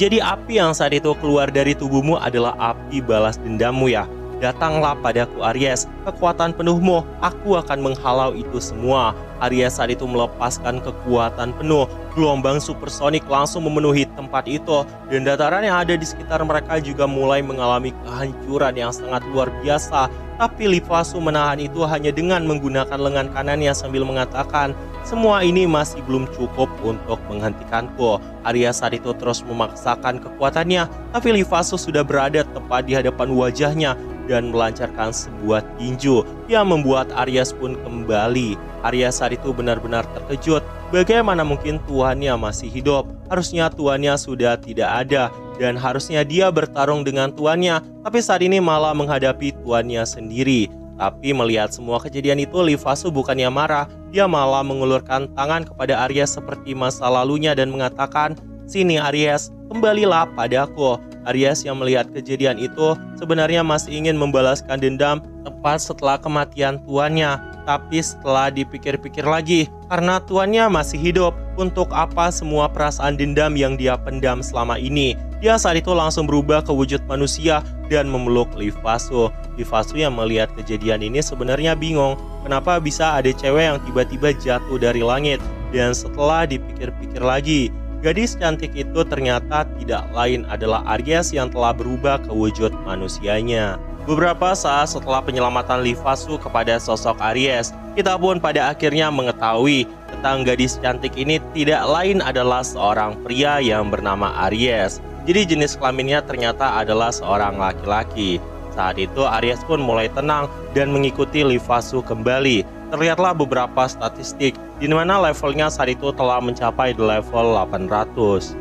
Jadi api yang saat itu keluar dari tubuhmu adalah api balas dendammu ya. Datanglah padaku Aries, kekuatan penuhmu, aku akan menghalau itu semua." Aries saat itu melepaskan kekuatan penuh. Gelombang supersonik langsung memenuhi tempat itu dan dataran yang ada di sekitar mereka juga mulai mengalami kehancuran yang sangat luar biasa. Tapi Lifaso menahan itu hanya dengan menggunakan lengan kanannya sambil mengatakan, "Semua ini masih belum cukup untuk menghentikanku." Aries saat itu terus memaksakan kekuatannya, tapi Lifaso sudah berada tepat di hadapan wajahnya dan melancarkan sebuah tinju yang membuat Aries pun kembali. Aries saat itu benar-benar terkejut. Bagaimana mungkin tuannya masih hidup? Harusnya tuannya sudah tidak ada dan harusnya dia bertarung dengan tuannya, tapi saat ini malah menghadapi tuannya sendiri. Tapi melihat semua kejadian itu, Lifaso bukannya marah, dia malah mengulurkan tangan kepada Aries seperti masa lalunya dan mengatakan, "Sini Aries, kembalilah padaku." Aries yang melihat kejadian itu sebenarnya masih ingin membalaskan dendam tepat setelah kematian tuannya. Tapi setelah dipikir-pikir lagi, karena tuannya masih hidup, untuk apa semua perasaan dendam yang dia pendam selama ini? Dia saat itu langsung berubah ke wujud manusia dan memeluk Lifaso. Lifaso yang melihat kejadian ini sebenarnya bingung, kenapa bisa ada cewek yang tiba-tiba jatuh dari langit. Dan setelah dipikir-pikir lagi, gadis cantik itu ternyata tidak lain adalah Aries yang telah berubah ke wujud manusianya. Beberapa saat setelah penyelamatan Lifasu kepada sosok Aries, kita pun pada akhirnya mengetahui tentang gadis cantik ini tidak lain adalah seorang pria yang bernama Aries. Jadi jenis kelaminnya ternyata adalah seorang laki-laki. Saat itu Aries pun mulai tenang dan mengikuti Lifasu kembali. Terlihatlah beberapa statistik di mana levelnya saat itu telah mencapai di level 800.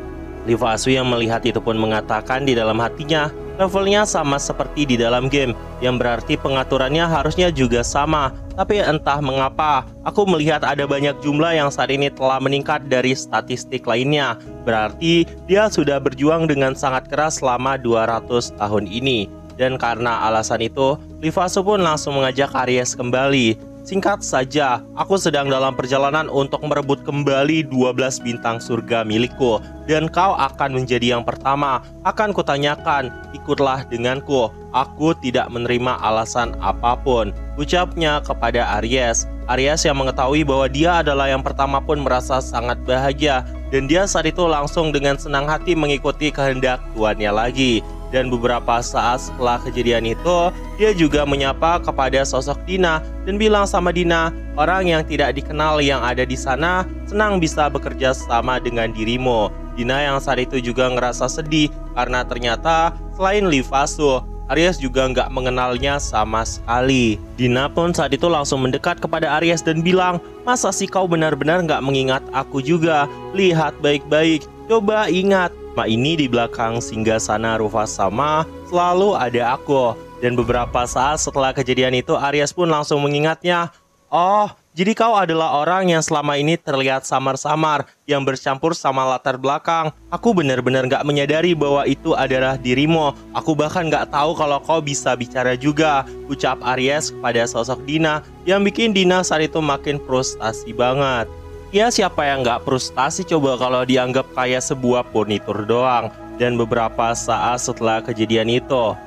Lifasu yang melihat itu pun mengatakan di dalam hatinya, levelnya sama seperti di dalam game, yang berarti pengaturannya harusnya juga sama. Tapi entah mengapa, aku melihat ada banyak jumlah yang saat ini telah meningkat dari statistik lainnya. Berarti dia sudah berjuang dengan sangat keras selama 200 tahun ini. Dan karena alasan itu, Lifasu pun langsung mengajak Aries kembali. Singkat saja, aku sedang dalam perjalanan untuk merebut kembali 12 bintang surga milikku. Dan kau akan menjadi yang pertama. Akan kutanyakan, ikutlah denganku. Aku tidak menerima alasan apapun, ucapnya kepada Aries. Aries yang mengetahui bahwa dia adalah yang pertama pun merasa sangat bahagia. Dan dia saat itu langsung dengan senang hati mengikuti kehendak tuannya lagi. Dan beberapa saat setelah kejadian itu, dia juga menyapa kepada sosok Dina dan bilang sama Dina, orang yang tidak dikenal yang ada di sana senang bisa bekerja sama dengan dirimu. Dina yang saat itu juga ngerasa sedih karena ternyata selain Lifasu, Aries juga nggak mengenalnya sama sekali. Dina pun saat itu langsung mendekat kepada Aries dan bilang, masa sih kau benar-benar nggak mengingat aku juga? Lihat baik-baik, coba ingat. Ini di belakang singgasana Rufasama selalu ada aku. Dan beberapa saat setelah kejadian itu, Aries pun langsung mengingatnya. Oh, jadi kau adalah orang yang selama ini terlihat samar-samar, yang bercampur sama latar belakang. Aku benar-benar gak menyadari bahwa itu adalah dirimu. Aku bahkan gak tahu kalau kau bisa bicara juga, ucap Aries kepada sosok Dina, yang bikin Dina saat itu makin frustasi banget. Ya siapa yang gak frustasi coba kalau dianggap kayak sebuah furnitur doang. Dan beberapa saat setelah kejadian itu,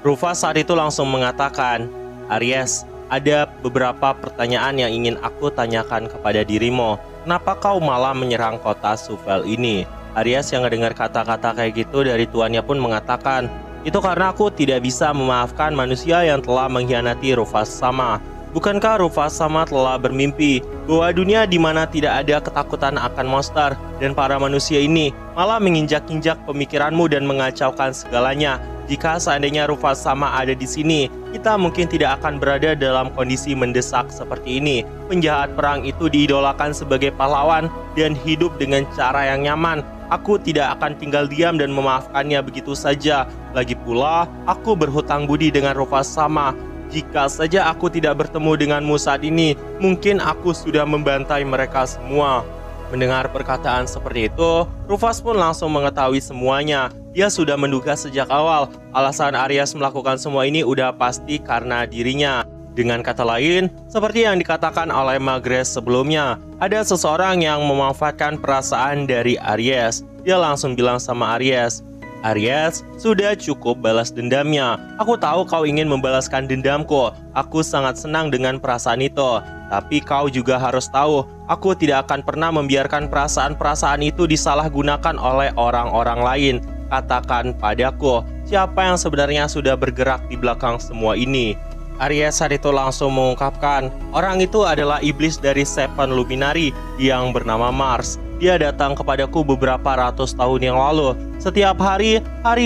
Rufus saat itu langsung mengatakan, Aries, ada beberapa pertanyaan yang ingin aku tanyakan kepada dirimu. Kenapa kau malah menyerang kota Sufel ini? Aries yang mendengar kata-kata kayak gitu dari tuannya pun mengatakan, itu karena aku tidak bisa memaafkan manusia yang telah mengkhianati Rufasama. Bukankah Rufasama telah bermimpi bahwa dunia di mana tidak ada ketakutan akan monster dan para manusia ini malah menginjak-injak pemikiranmu dan mengacaukan segalanya? Jika seandainya Rufasama ada di sini, kita mungkin tidak akan berada dalam kondisi mendesak seperti ini. Penjahat perang itu diidolakan sebagai pahlawan dan hidup dengan cara yang nyaman. Aku tidak akan tinggal diam dan memaafkannya begitu saja. Lagi pula, aku berhutang budi dengan Rufasama. Jika saja aku tidak bertemu denganmu saat ini, mungkin aku sudah membantai mereka semua. Mendengar perkataan seperti itu, Rufus pun langsung mengetahui semuanya. Dia sudah menduga sejak awal, alasan Aries melakukan semua ini udah pasti karena dirinya. Dengan kata lain, seperti yang dikatakan oleh Magres sebelumnya, ada seseorang yang memanfaatkan perasaan dari Aries. Dia langsung bilang sama Aries, Aries, sudah cukup balas dendamnya. Aku tahu kau ingin membalaskan dendamku. Aku sangat senang dengan perasaan itu. Tapi kau juga harus tahu, aku tidak akan pernah membiarkan perasaan-perasaan itu disalahgunakan oleh orang-orang lain. Katakan padaku, siapa yang sebenarnya sudah bergerak di belakang semua ini? Aries saat itu langsung mengungkapkan, orang itu adalah iblis dari Seven Luminary yang bernama Mars. Dia datang kepadaku beberapa ratus tahun yang lalu. Setiap hari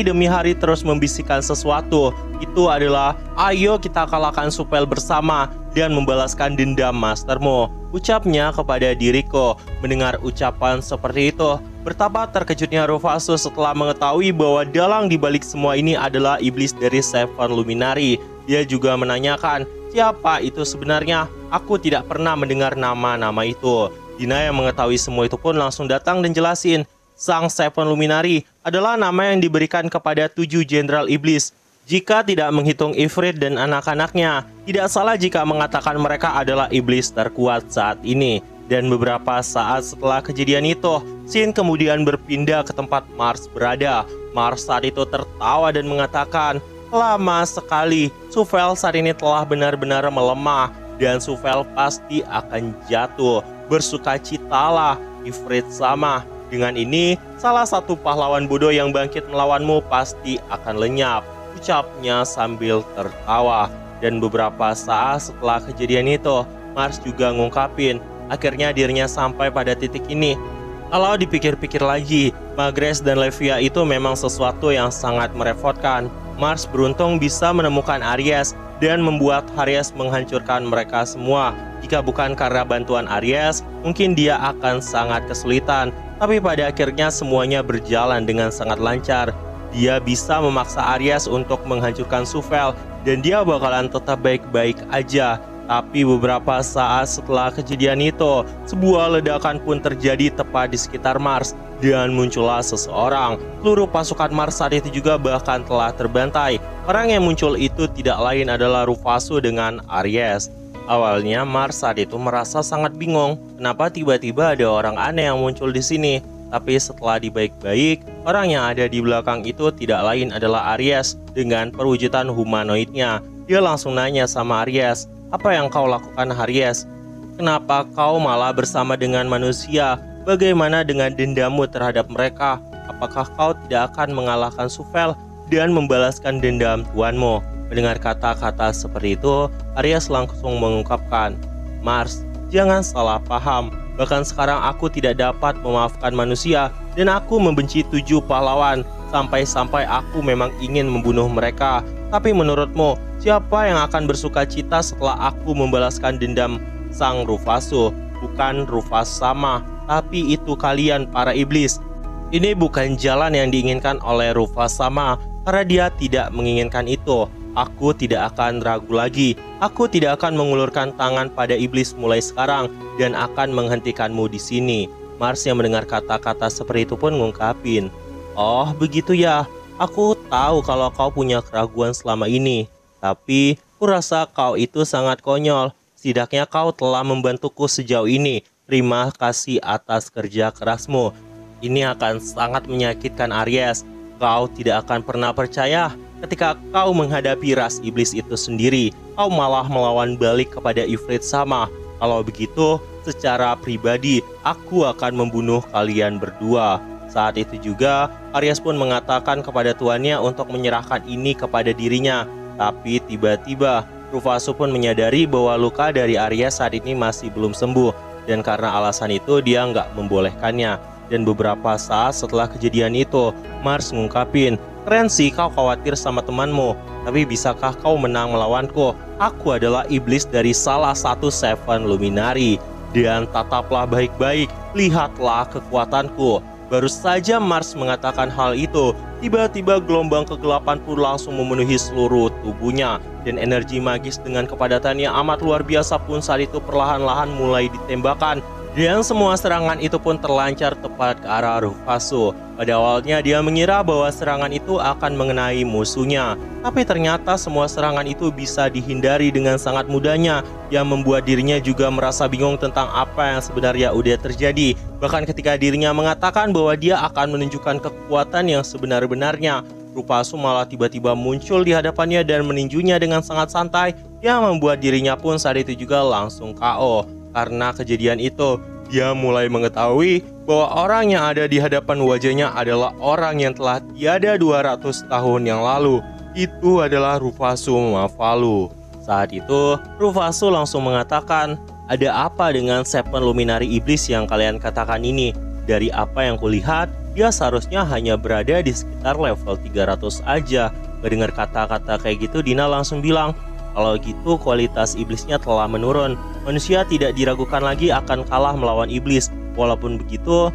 demi hari terus membisikkan sesuatu. Itu adalah, ayo kita kalahkan Sufel bersama dan membalaskan dendam mastermu, ucapnya kepada diriku. Mendengar ucapan seperti itu, betapa terkejutnya Rufus setelah mengetahui bahwa dalang dibalik semua ini adalah iblis dari Seven Luminary. Dia juga menanyakan, siapa itu sebenarnya? Aku tidak pernah mendengar nama-nama itu. Dina yang mengetahui semua itu pun langsung datang dan jelasin, Sang Seven Luminary adalah nama yang diberikan kepada 7 jenderal iblis. Jika tidak menghitung Ifrit dan anak-anaknya, tidak salah jika mengatakan mereka adalah iblis terkuat saat ini. Dan beberapa saat setelah kejadian itu, Sin kemudian berpindah ke tempat Mars berada. Mars saat itu tertawa dan mengatakan, lama sekali, Sufel saat ini telah benar-benar melemah dan Sufel pasti akan jatuh. Bersukacitalah, Ifrit sama. Dengan ini, salah satu pahlawan bodoh yang bangkit melawanmu pasti akan lenyap, ucapnya sambil tertawa. Dan beberapa saat setelah kejadian itu, Mars juga ngungkapin, akhirnya dirinya sampai pada titik ini. Kalau dipikir-pikir lagi, Magrez dan Levia itu memang sesuatu yang sangat merepotkan. Mars beruntung bisa menemukan Aries dan membuat Aries menghancurkan mereka semua. Jika bukan karena bantuan Aries, mungkin dia akan sangat kesulitan. Tapi pada akhirnya semuanya berjalan dengan sangat lancar. Dia bisa memaksa Aries untuk menghancurkan Suvel dan dia bakalan tetap baik-baik aja. Tapi beberapa saat setelah kejadian itu, sebuah ledakan pun terjadi tepat di sekitar Mars dan muncullah seseorang. Seluruh pasukan Mars saat itu juga bahkan telah terbantai. Orang yang muncul itu tidak lain adalah Rufasu dengan Aries. Awalnya Mars saat itu merasa sangat bingung, kenapa tiba-tiba ada orang aneh yang muncul di sini. Tapi setelah dibaik-baik, orang yang ada di belakang itu tidak lain adalah Aries dengan perwujudan humanoidnya. Dia langsung nanya sama Aries, "Apa yang kau lakukan, Aries? Kenapa kau malah bersama dengan manusia? Bagaimana dengan dendammu terhadap mereka? Apakah kau tidak akan mengalahkan Suvel dan membalaskan dendam tuanmu?" Mendengar kata-kata seperti itu, Aries langsung mengungkapkan, "Mars, jangan salah paham. Bahkan sekarang aku tidak dapat memaafkan manusia dan aku membenci 7 pahlawan. Sampai-sampai aku memang ingin membunuh mereka. Tapi menurutmu, siapa yang akan bersuka cita setelah aku membalaskan dendam sang Rufasu? Bukan Rufasama, tapi itu kalian para iblis. Ini bukan jalan yang diinginkan oleh Rufasama, karena dia tidak menginginkan itu. Aku tidak akan ragu lagi. Aku tidak akan mengulurkan tangan pada iblis mulai sekarang dan akan menghentikanmu di sini." Mars yang mendengar kata-kata seperti itu pun ngungkapin, "Oh begitu ya, aku tahu kalau kau punya keraguan selama ini. Tapi kurasa kau itu sangat konyol. Setidaknya kau telah membantuku sejauh ini. Terima kasih atas kerja kerasmu. Ini akan sangat menyakitkan Aries. Kau tidak akan pernah percaya ketika kau menghadapi ras iblis itu sendiri, kau malah melawan balik kepada Ifrit sama. Kalau begitu, secara pribadi, aku akan membunuh kalian berdua." Saat itu juga, Aries pun mengatakan kepada tuannya untuk menyerahkan ini kepada dirinya. Tapi tiba-tiba, Rufasu pun menyadari bahwa luka dari Aries saat ini masih belum sembuh. Dan karena alasan itu, dia nggak membolehkannya. Dan beberapa saat setelah kejadian itu, Mars ngungkapin, "Keren sih kau khawatir sama temanmu, tapi bisakah kau menang melawanku? Aku adalah iblis dari salah satu Seven Luminary. Dan tataplah baik-baik, lihatlah kekuatanku." Baru saja Mars mengatakan hal itu, tiba-tiba gelombang kegelapan pun langsung memenuhi seluruh tubuhnya. Dan energi magis dengan kepadatan yang amat luar biasa pun saat itu perlahan-lahan mulai ditembakkan. Dan semua serangan itu pun terlancar tepat ke arah Rufasu. Pada awalnya dia mengira bahwa serangan itu akan mengenai musuhnya. Tapi ternyata semua serangan itu bisa dihindari dengan sangat mudahnya. Yang membuat dirinya juga merasa bingung tentang apa yang sebenarnya udah terjadi. Bahkan ketika dirinya mengatakan bahwa dia akan menunjukkan kekuatan yang sebenar-benarnya, Rufasu malah tiba-tiba muncul di hadapannya dan meninjunya dengan sangat santai. Yang membuat dirinya pun saat itu juga langsung KO. Karena kejadian itu, dia mulai mengetahui bahwa orang yang ada di hadapan wajahnya adalah orang yang telah tiada 200 tahun yang lalu. Itu adalah Rufasu Mafalu. Saat itu, Rufasu langsung mengatakan, "Ada apa dengan Seven Luminary Iblis yang kalian katakan ini? Dari apa yang kulihat, dia seharusnya hanya berada di sekitar level 300 aja." Mendengar kata-kata kayak gitu, Dina langsung bilang, "Kalau gitu kualitas iblisnya telah menurun. Manusia tidak diragukan lagi akan kalah melawan iblis." Walaupun begitu,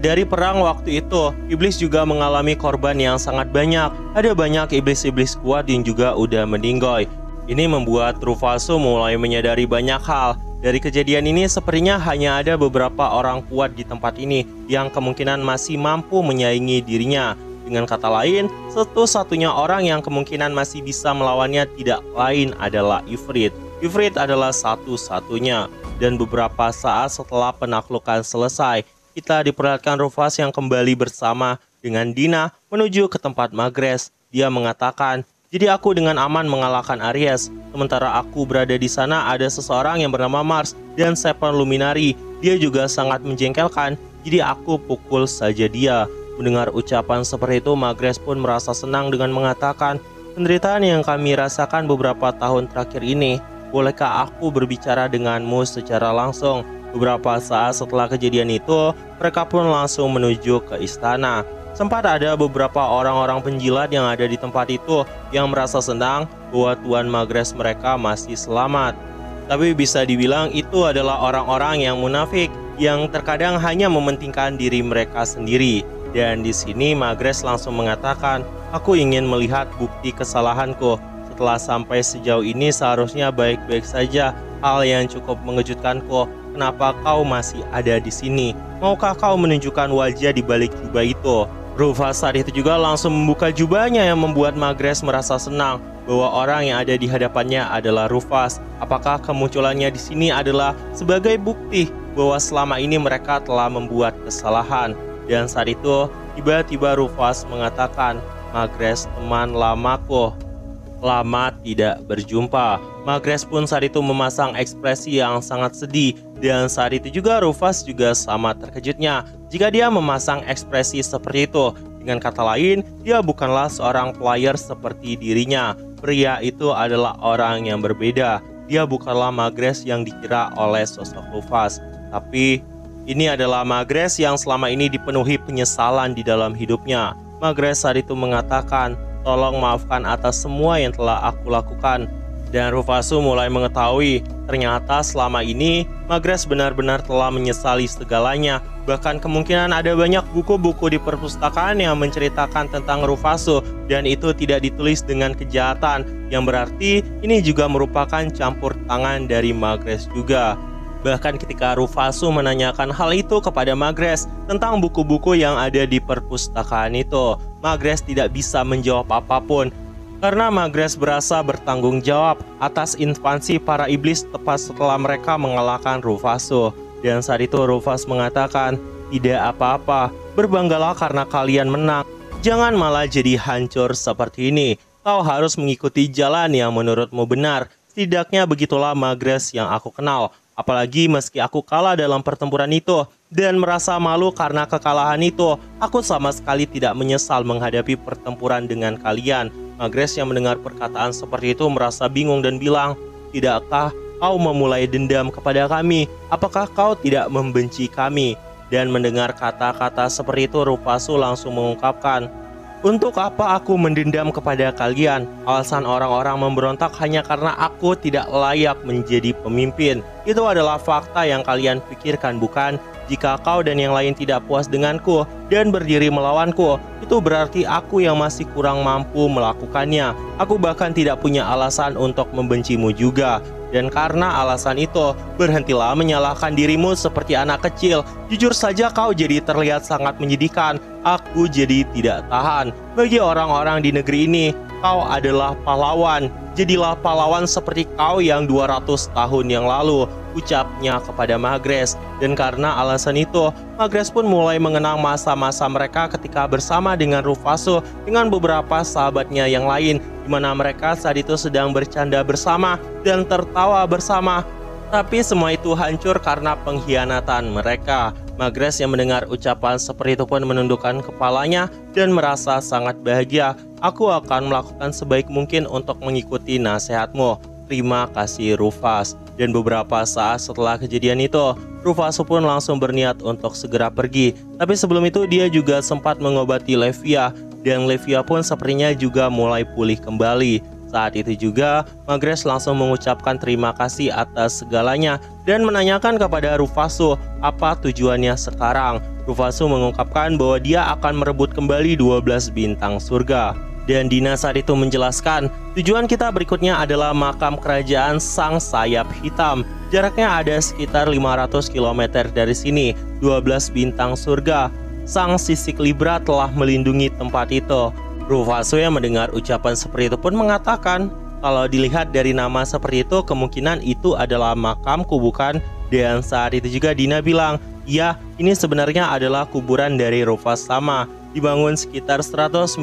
dari perang waktu itu, iblis juga mengalami korban yang sangat banyak. Ada banyak iblis-iblis kuat yang juga udah meninggoy. Ini membuat Rufasu mulai menyadari banyak hal. Dari kejadian ini sepertinya hanya ada beberapa orang kuat di tempat ini yang kemungkinan masih mampu menyaingi dirinya. Dengan kata lain, satu-satunya orang yang kemungkinan masih bisa melawannya tidak lain adalah Ifrit. Ifrit adalah satu-satunya. Dan beberapa saat setelah penaklukan selesai, kita diperlihatkan Rufus yang kembali bersama dengan Dina menuju ke tempat Magrez. Dia mengatakan, "Jadi aku dengan aman mengalahkan Aries. Sementara aku berada di sana ada seseorang yang bernama Mars dan Seven Luminary. Dia juga sangat menjengkelkan. jadi aku pukul saja dia. Mendengar ucapan seperti itu, Magres pun merasa senang dengan mengatakan, penderitaan yang kami rasakan beberapa tahun terakhir ini, bolehkah aku berbicara denganmu secara langsung? Beberapa saat setelah kejadian itu, mereka pun langsung menuju ke istana. Sempat ada beberapa orang-orang penjilat yang ada di tempat itu yang merasa senang bahwa Tuan Magres mereka masih selamat. Tapi bisa dibilang itu adalah orang-orang yang munafik yang terkadang hanya mementingkan diri mereka sendiri. Dan di sini Magres langsung mengatakan, aku ingin melihat bukti kesalahanku. Setelah sampai sejauh ini seharusnya baik-baik saja. Hal yang cukup mengejutkanku, kenapa kau masih ada di sini? Maukah kau menunjukkan wajah di balik jubah itu? Rufus saat itu juga langsung membuka jubahnya yang membuat Magres merasa senang bahwa orang yang ada di hadapannya adalah Rufus. Apakah kemunculannya di sini adalah sebagai bukti bahwa selama ini mereka telah membuat kesalahan? Dan saat itu tiba-tiba Rufus mengatakan, Magres teman lamaku, lama tidak berjumpa. Magres pun saat itu memasang ekspresi yang sangat sedih. Dan saat itu juga Rufus juga sama terkejutnya jika dia memasang ekspresi seperti itu. Dengan kata lain, dia bukanlah seorang player seperti dirinya. Pria itu adalah orang yang berbeda. Dia bukanlah Magres yang dikira oleh sosok Rufus. Tapi ini adalah Magres yang selama ini dipenuhi penyesalan di dalam hidupnya. Magres saat itu mengatakan, tolong maafkan atas semua yang telah aku lakukan. Dan Rufus mulai mengetahui ternyata selama ini Magres benar-benar telah menyesali segalanya. Bahkan kemungkinan ada banyak buku-buku di perpustakaan yang menceritakan tentang Rufus, dan itu tidak ditulis dengan kejahatan, yang berarti ini juga merupakan campur tangan dari Magres juga. Bahkan ketika Rufus menanyakan hal itu kepada Magres tentang buku-buku yang ada di perpustakaan itu, Magres tidak bisa menjawab apapun karena Magres berasa bertanggung jawab atas invasi para iblis tepat setelah mereka mengalahkan Rufus. Dan saat itu Rufus mengatakan, tidak apa-apa, berbanggalah karena kalian menang. Jangan malah jadi hancur seperti ini. Kau harus mengikuti jalan yang menurutmu benar. Setidaknya begitulah Magres yang aku kenal. Apalagi meski aku kalah dalam pertempuran itu dan merasa malu karena kekalahan itu, aku sama sekali tidak menyesal menghadapi pertempuran dengan kalian. Magres yang mendengar perkataan seperti itu merasa bingung dan bilang, tidakkah kau memulai dendam kepada kami? Apakah kau tidak membenci kami? Dan mendengar kata-kata seperti itu, Rufus langsung mengungkapkan, untuk apa aku mendendam kepada kalian? Alasan orang-orang memberontak hanya karena aku tidak layak menjadi pemimpin. Itu adalah fakta yang kalian pikirkan, bukan? Jika kau dan yang lain tidak puas denganku dan berdiri melawanku, itu berarti aku yang masih kurang mampu melakukannya. Aku bahkan tidak punya alasan untuk membencimu juga. Dan karena alasan itu, berhentilah menyalahkan dirimu seperti anak kecil. Jujur saja kau jadi terlihat sangat menyedihkan. Aku jadi tidak tahan. Bagi orang-orang di negeri ini, kau adalah pahlawan. Jadilah pahlawan seperti kau yang 200 tahun yang lalu, ucapnya kepada Magres. Dan karena alasan itu, Magres pun mulai mengenang masa-masa mereka ketika bersama dengan Rufus dengan beberapa sahabatnya yang lain, di mana mereka saat itu sedang bercanda bersama dan tertawa bersama. Tapi semua itu hancur karena pengkhianatan mereka. Magres yang mendengar ucapan seperti itu pun menundukkan kepalanya dan merasa sangat bahagia. Aku akan melakukan sebaik mungkin untuk mengikuti nasihatmu. Terima kasih Rufus. Dan beberapa saat setelah kejadian itu, Rufus pun langsung berniat untuk segera pergi. Tapi sebelum itu dia juga sempat mengobati Levia. Dan Levia pun sepertinya juga mulai pulih kembali. Saat itu juga, Magres langsung mengucapkan terima kasih atas segalanya dan menanyakan kepada Rufus apa tujuannya sekarang. Rufus mengungkapkan bahwa dia akan merebut kembali 12 bintang surga. Dan Dina saat itu menjelaskan, tujuan kita berikutnya adalah makam kerajaan Sang Sayap Hitam. Jaraknya ada sekitar 500 km dari sini, 12 bintang surga. Sang Sisik Libra telah melindungi tempat itu. Rufus yang mendengar ucapan seperti itu pun mengatakan, kalau dilihat dari nama seperti itu, kemungkinan itu adalah makamku, bukan? Dan saat itu juga Dina bilang, ya, ini sebenarnya adalah kuburan dari Rufus sama. Dibangun sekitar 190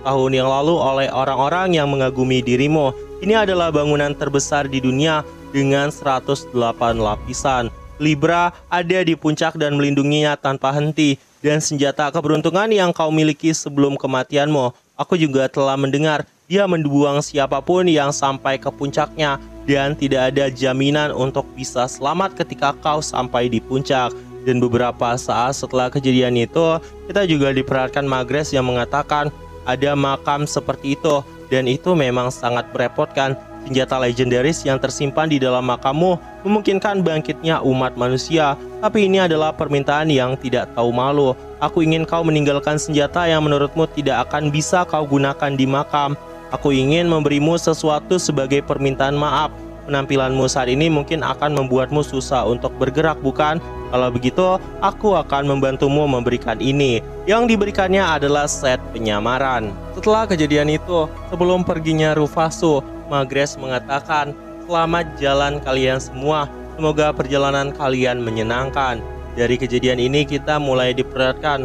tahun yang lalu oleh orang-orang yang mengagumi dirimu. Ini adalah bangunan terbesar di dunia dengan 108 lapisan. Libra ada di puncak dan melindunginya tanpa henti. Dan senjata keberuntungan yang kau miliki sebelum kematianmu, aku juga telah mendengar dia membuang siapapun yang sampai ke puncaknya, dan tidak ada jaminan untuk bisa selamat ketika kau sampai di puncak. Dan beberapa saat setelah kejadian itu, kita juga diperlihatkan Magres yang mengatakan ada makam seperti itu, dan itu memang sangat merepotkan. Senjata legendaris yang tersimpan di dalam makammu memungkinkan bangkitnya umat manusia, tapi ini adalah permintaan yang tidak tahu malu. Aku ingin kau meninggalkan senjata yang menurutmu tidak akan bisa kau gunakan di makam. Aku ingin memberimu sesuatu sebagai permintaan maaf. Penampilanmu saat ini mungkin akan membuatmu susah untuk bergerak, bukan? Kalau begitu, aku akan membantumu memberikan ini. Yang diberikannya adalah set penyamaran. Setelah kejadian itu, sebelum perginya Rufasu, Magres mengatakan, "Selamat jalan kalian semua. Semoga perjalanan kalian menyenangkan." Dari kejadian ini kita mulai diperlihatkan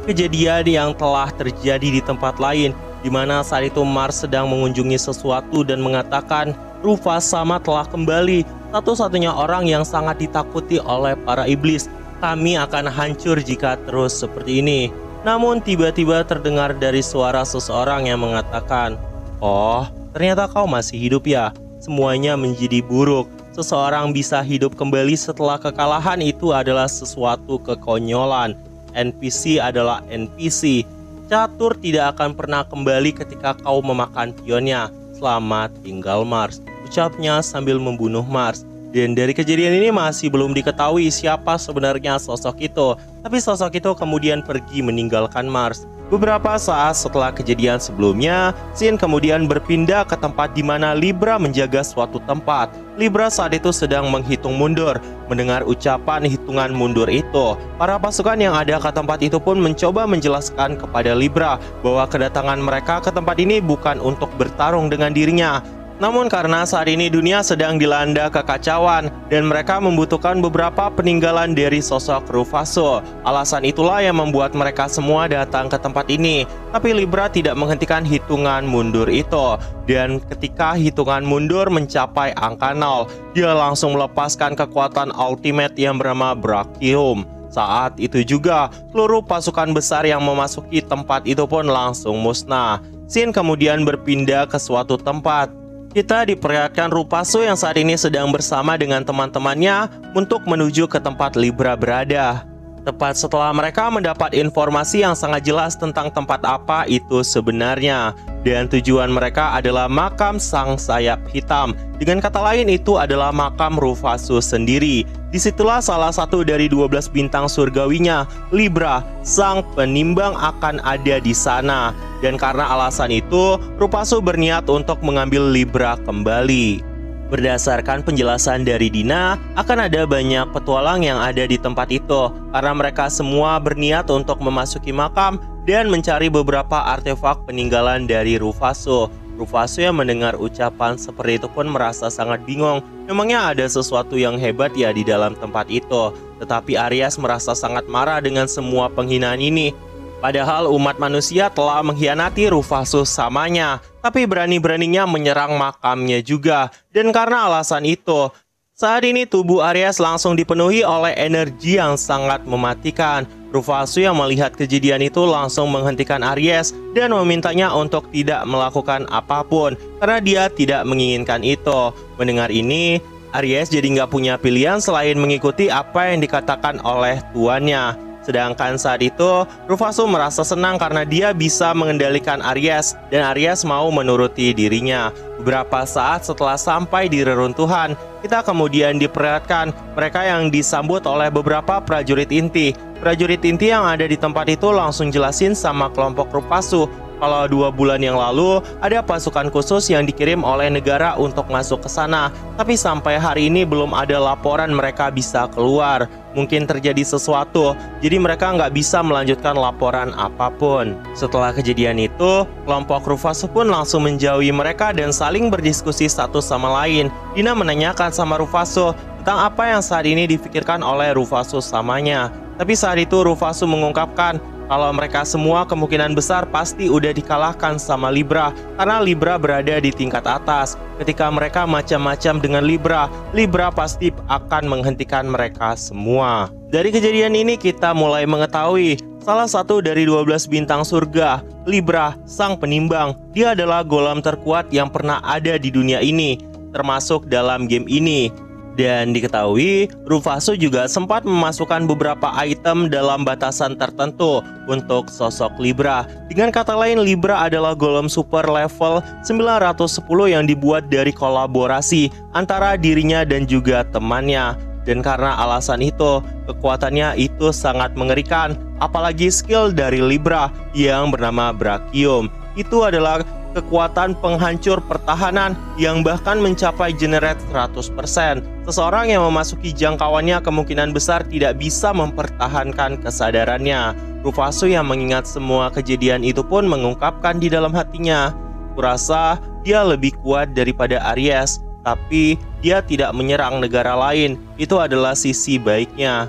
kejadian yang telah terjadi di tempat lain, di mana saat itu Mars sedang mengunjungi sesuatu dan mengatakan, "Rufasama telah kembali, satu-satunya orang yang sangat ditakuti oleh para iblis. Kami akan hancur jika terus seperti ini." Namun tiba-tiba terdengar dari suara seseorang yang mengatakan, "Oh, ternyata kau masih hidup ya. Semuanya menjadi buruk. Seseorang bisa hidup kembali setelah kekalahan itu adalah sesuatu kekonyolan. NPC adalah NPC. Catur tidak akan pernah kembali ketika kau memakan pionnya. Selamat tinggal Mars," ucapnya sambil membunuh Mars. Dan dari kejadian ini masih belum diketahui siapa sebenarnya sosok itu. Tapi sosok itu kemudian pergi meninggalkan Mars. Beberapa saat setelah kejadian sebelumnya, Shin kemudian berpindah ke tempat di mana Libra menjaga suatu tempat. Libra saat itu sedang menghitung mundur. Mendengar ucapan hitungan mundur itu, para pasukan yang ada ke tempat itu pun mencoba menjelaskan kepada Libra bahwa kedatangan mereka ke tempat ini bukan untuk bertarung dengan dirinya. Namun karena saat ini dunia sedang dilanda kekacauan dan mereka membutuhkan beberapa peninggalan dari sosok Rufasu. Alasan itulah yang membuat mereka semua datang ke tempat ini. Tapi Libra tidak menghentikan hitungan mundur itu. Dan ketika hitungan mundur mencapai angka 0, dia langsung melepaskan kekuatan ultimate yang bernama Brachium. Saat itu juga, seluruh pasukan besar yang memasuki tempat itu pun langsung musnah. Shin kemudian berpindah ke suatu tempat. Kita diperlihatkan Rufasu yang saat ini sedang bersama dengan teman-temannya untuk menuju ke tempat Libra berada. Tepat setelah mereka mendapat informasi yang sangat jelas tentang tempat apa itu sebenarnya. Dan tujuan mereka adalah makam Sang Sayap Hitam. Dengan kata lain itu adalah makam Rufasu sendiri. Disitulah salah satu dari 12 bintang surgawinya, Libra, sang penimbang akan ada di sana. Dan karena alasan itu, Rufasu berniat untuk mengambil Libra kembali. Berdasarkan penjelasan dari Dina, akan ada banyak petualang yang ada di tempat itu karena mereka semua berniat untuk memasuki makam dan mencari beberapa artefak peninggalan dari Rufasu. Rufasu yang mendengar ucapan seperti itu pun merasa sangat bingung. Memangnya ada sesuatu yang hebat ya di dalam tempat itu. Tetapi Aries merasa sangat marah dengan semua penghinaan ini. Padahal umat manusia telah mengkhianati Rufasu samanya, tapi berani-beraninya menyerang makamnya juga. Dan karena alasan itu, saat ini tubuh Aries langsung dipenuhi oleh energi yang sangat mematikan. Rufasu yang melihat kejadian itu langsung menghentikan Aries dan memintanya untuk tidak melakukan apapun karena dia tidak menginginkan itu. Mendengar ini, Aries jadi nggak punya pilihan selain mengikuti apa yang dikatakan oleh tuannya. Sedangkan saat itu, Rufasu merasa senang karena dia bisa mengendalikan Aries dan Aries mau menuruti dirinya. Beberapa saat setelah sampai di reruntuhan, kita kemudian diperlihatkan mereka yang disambut oleh beberapa prajurit inti. Prajurit inti yang ada di tempat itu langsung jelasin sama kelompok Rufasu kalau 2 bulan yang lalu ada pasukan khusus yang dikirim oleh negara untuk masuk ke sana. Tapi sampai hari ini belum ada laporan mereka bisa keluar. Mungkin terjadi sesuatu, jadi mereka nggak bisa melanjutkan laporan apapun. Setelah kejadian itu, kelompok Rufasu pun langsung menjauhi mereka dan saling berdiskusi satu sama lain. Dina menanyakan sama Rufasu tentang apa yang saat ini difikirkan oleh Rufasu samanya. Tapi saat itu Rufasu mengungkapkan kalau mereka semua kemungkinan besar pasti udah dikalahkan sama Libra, karena Libra berada di tingkat atas. Ketika mereka macam-macam dengan Libra, Libra pasti akan menghentikan mereka semua. Dari kejadian ini kita mulai mengetahui salah satu dari 12 bintang surga, Libra, sang penimbang. Dia adalah golem terkuat yang pernah ada di dunia ini, termasuk dalam game ini. Dan diketahui, Rufasu juga sempat memasukkan beberapa item dalam batasan tertentu untuk sosok Libra. Dengan kata lain, Libra adalah golem super level 910 yang dibuat dari kolaborasi antara dirinya dan juga temannya. Dan karena alasan itu, kekuatannya itu sangat mengerikan. Apalagi skill dari Libra yang bernama Brachium. Itu adalah kekuatan penghancur pertahanan yang bahkan mencapai generate 100%. Seseorang yang memasuki jangkauannya kemungkinan besar tidak bisa mempertahankan kesadarannya. Rufasu yang mengingat semua kejadian itu pun mengungkapkan di dalam hatinya, "Kurasa dia lebih kuat daripada Aries, tapi dia tidak menyerang negara lain. Itu adalah sisi baiknya.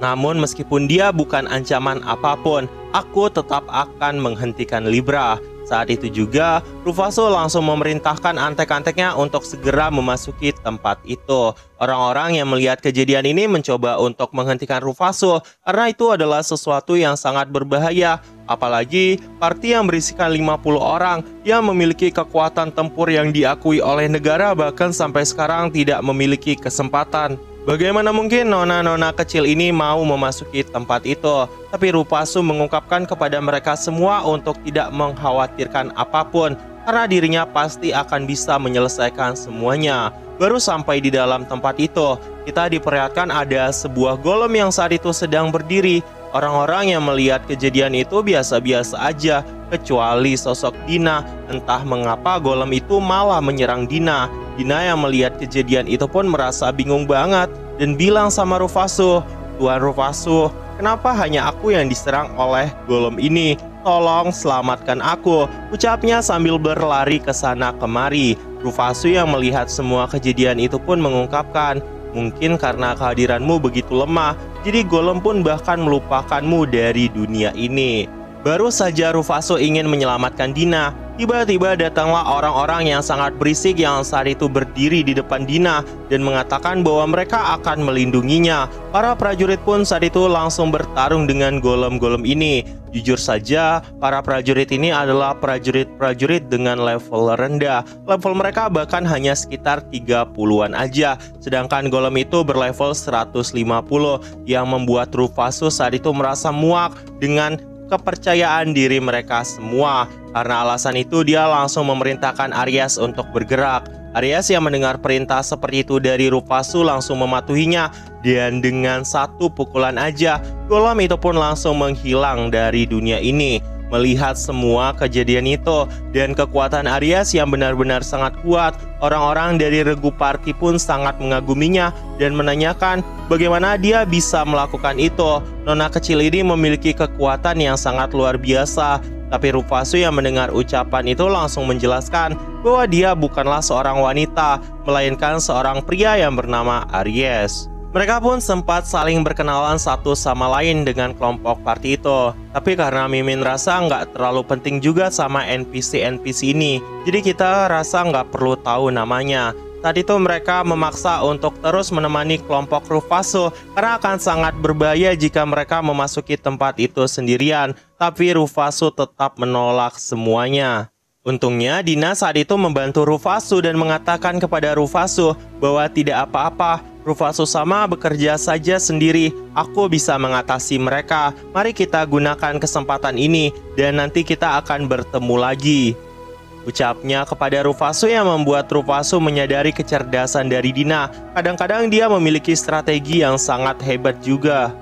Namun meskipun dia bukan ancaman apapun, aku tetap akan menghentikan Libra." Saat itu juga, Rufasu langsung memerintahkan antek-anteknya untuk segera memasuki tempat itu. Orang-orang yang melihat kejadian ini mencoba untuk menghentikan Rufasu karena itu adalah sesuatu yang sangat berbahaya. Apalagi party yang berisikan 50 orang yang memiliki kekuatan tempur yang diakui oleh negara bahkan sampai sekarang tidak memiliki kesempatan. Bagaimana mungkin nona-nona kecil ini mau memasuki tempat itu? Tapi Rufasu mengungkapkan kepada mereka semua untuk tidak mengkhawatirkan apapun, karena dirinya pasti akan bisa menyelesaikan semuanya. Baru sampai di dalam tempat itu, kita diperlihatkan ada sebuah golem yang saat itu sedang berdiri. Orang-orang yang melihat kejadian itu biasa-biasa aja, kecuali sosok Dina. Entah mengapa golem itu malah menyerang Dina. Dina yang melihat kejadian itu pun merasa bingung banget dan bilang sama Rufasu, "Tuan Rufasu, kenapa hanya aku yang diserang oleh golem ini? Tolong selamatkan aku," ucapnya sambil berlari ke sana kemari. Rufasu yang melihat semua kejadian itu pun mengungkapkan, "Mungkin karena kehadiranmu begitu lemah, jadi golem pun bahkan melupakanmu dari dunia ini." Baru saja Rufasu ingin menyelamatkan Dina, tiba-tiba datanglah orang-orang yang sangat berisik yang saat itu berdiri di depan Dina dan mengatakan bahwa mereka akan melindunginya. Para prajurit pun saat itu langsung bertarung dengan golem-golem ini. Jujur saja, para prajurit ini adalah prajurit-prajurit dengan level rendah. Level mereka bahkan hanya sekitar 30-an aja. Sedangkan golem itu berlevel 150 yang membuat Rufasu saat itu merasa muak dengan kepercayaan diri mereka semua. Karena alasan itu dia langsung memerintahkan Aries untuk bergerak. Aries yang mendengar perintah seperti itu dari Rufasu langsung mematuhinya, dan dengan satu pukulan aja golem itu pun langsung menghilang dari dunia ini. Melihat semua kejadian itu dan kekuatan Aries yang benar-benar sangat kuat, orang-orang dari regu party pun sangat mengaguminya dan menanyakan bagaimana dia bisa melakukan itu. Nona kecil ini memiliki kekuatan yang sangat luar biasa. Tapi Rufasu yang mendengar ucapan itu langsung menjelaskan bahwa dia bukanlah seorang wanita, melainkan seorang pria yang bernama Aries. Mereka pun sempat saling berkenalan satu sama lain dengan kelompok party itu. Tapi karena Mimin rasa nggak terlalu penting juga sama NPC-NPC ini, jadi kita rasa nggak perlu tahu namanya. Saat itu mereka memaksa untuk terus menemani kelompok Rufasu karena akan sangat berbahaya jika mereka memasuki tempat itu sendirian. Tapi Rufasu tetap menolak semuanya. Untungnya Dina saat itu membantu Rufasu dan mengatakan kepada Rufasu bahwa tidak apa-apa, Rufasu sama bekerja saja sendiri, aku bisa mengatasi mereka. Mari kita gunakan kesempatan ini dan nanti kita akan bertemu lagi. Ucapnya kepada Rufasu yang membuat Rufasu menyadari kecerdasan dari Dina. Kadang-kadang dia memiliki strategi yang sangat hebat juga.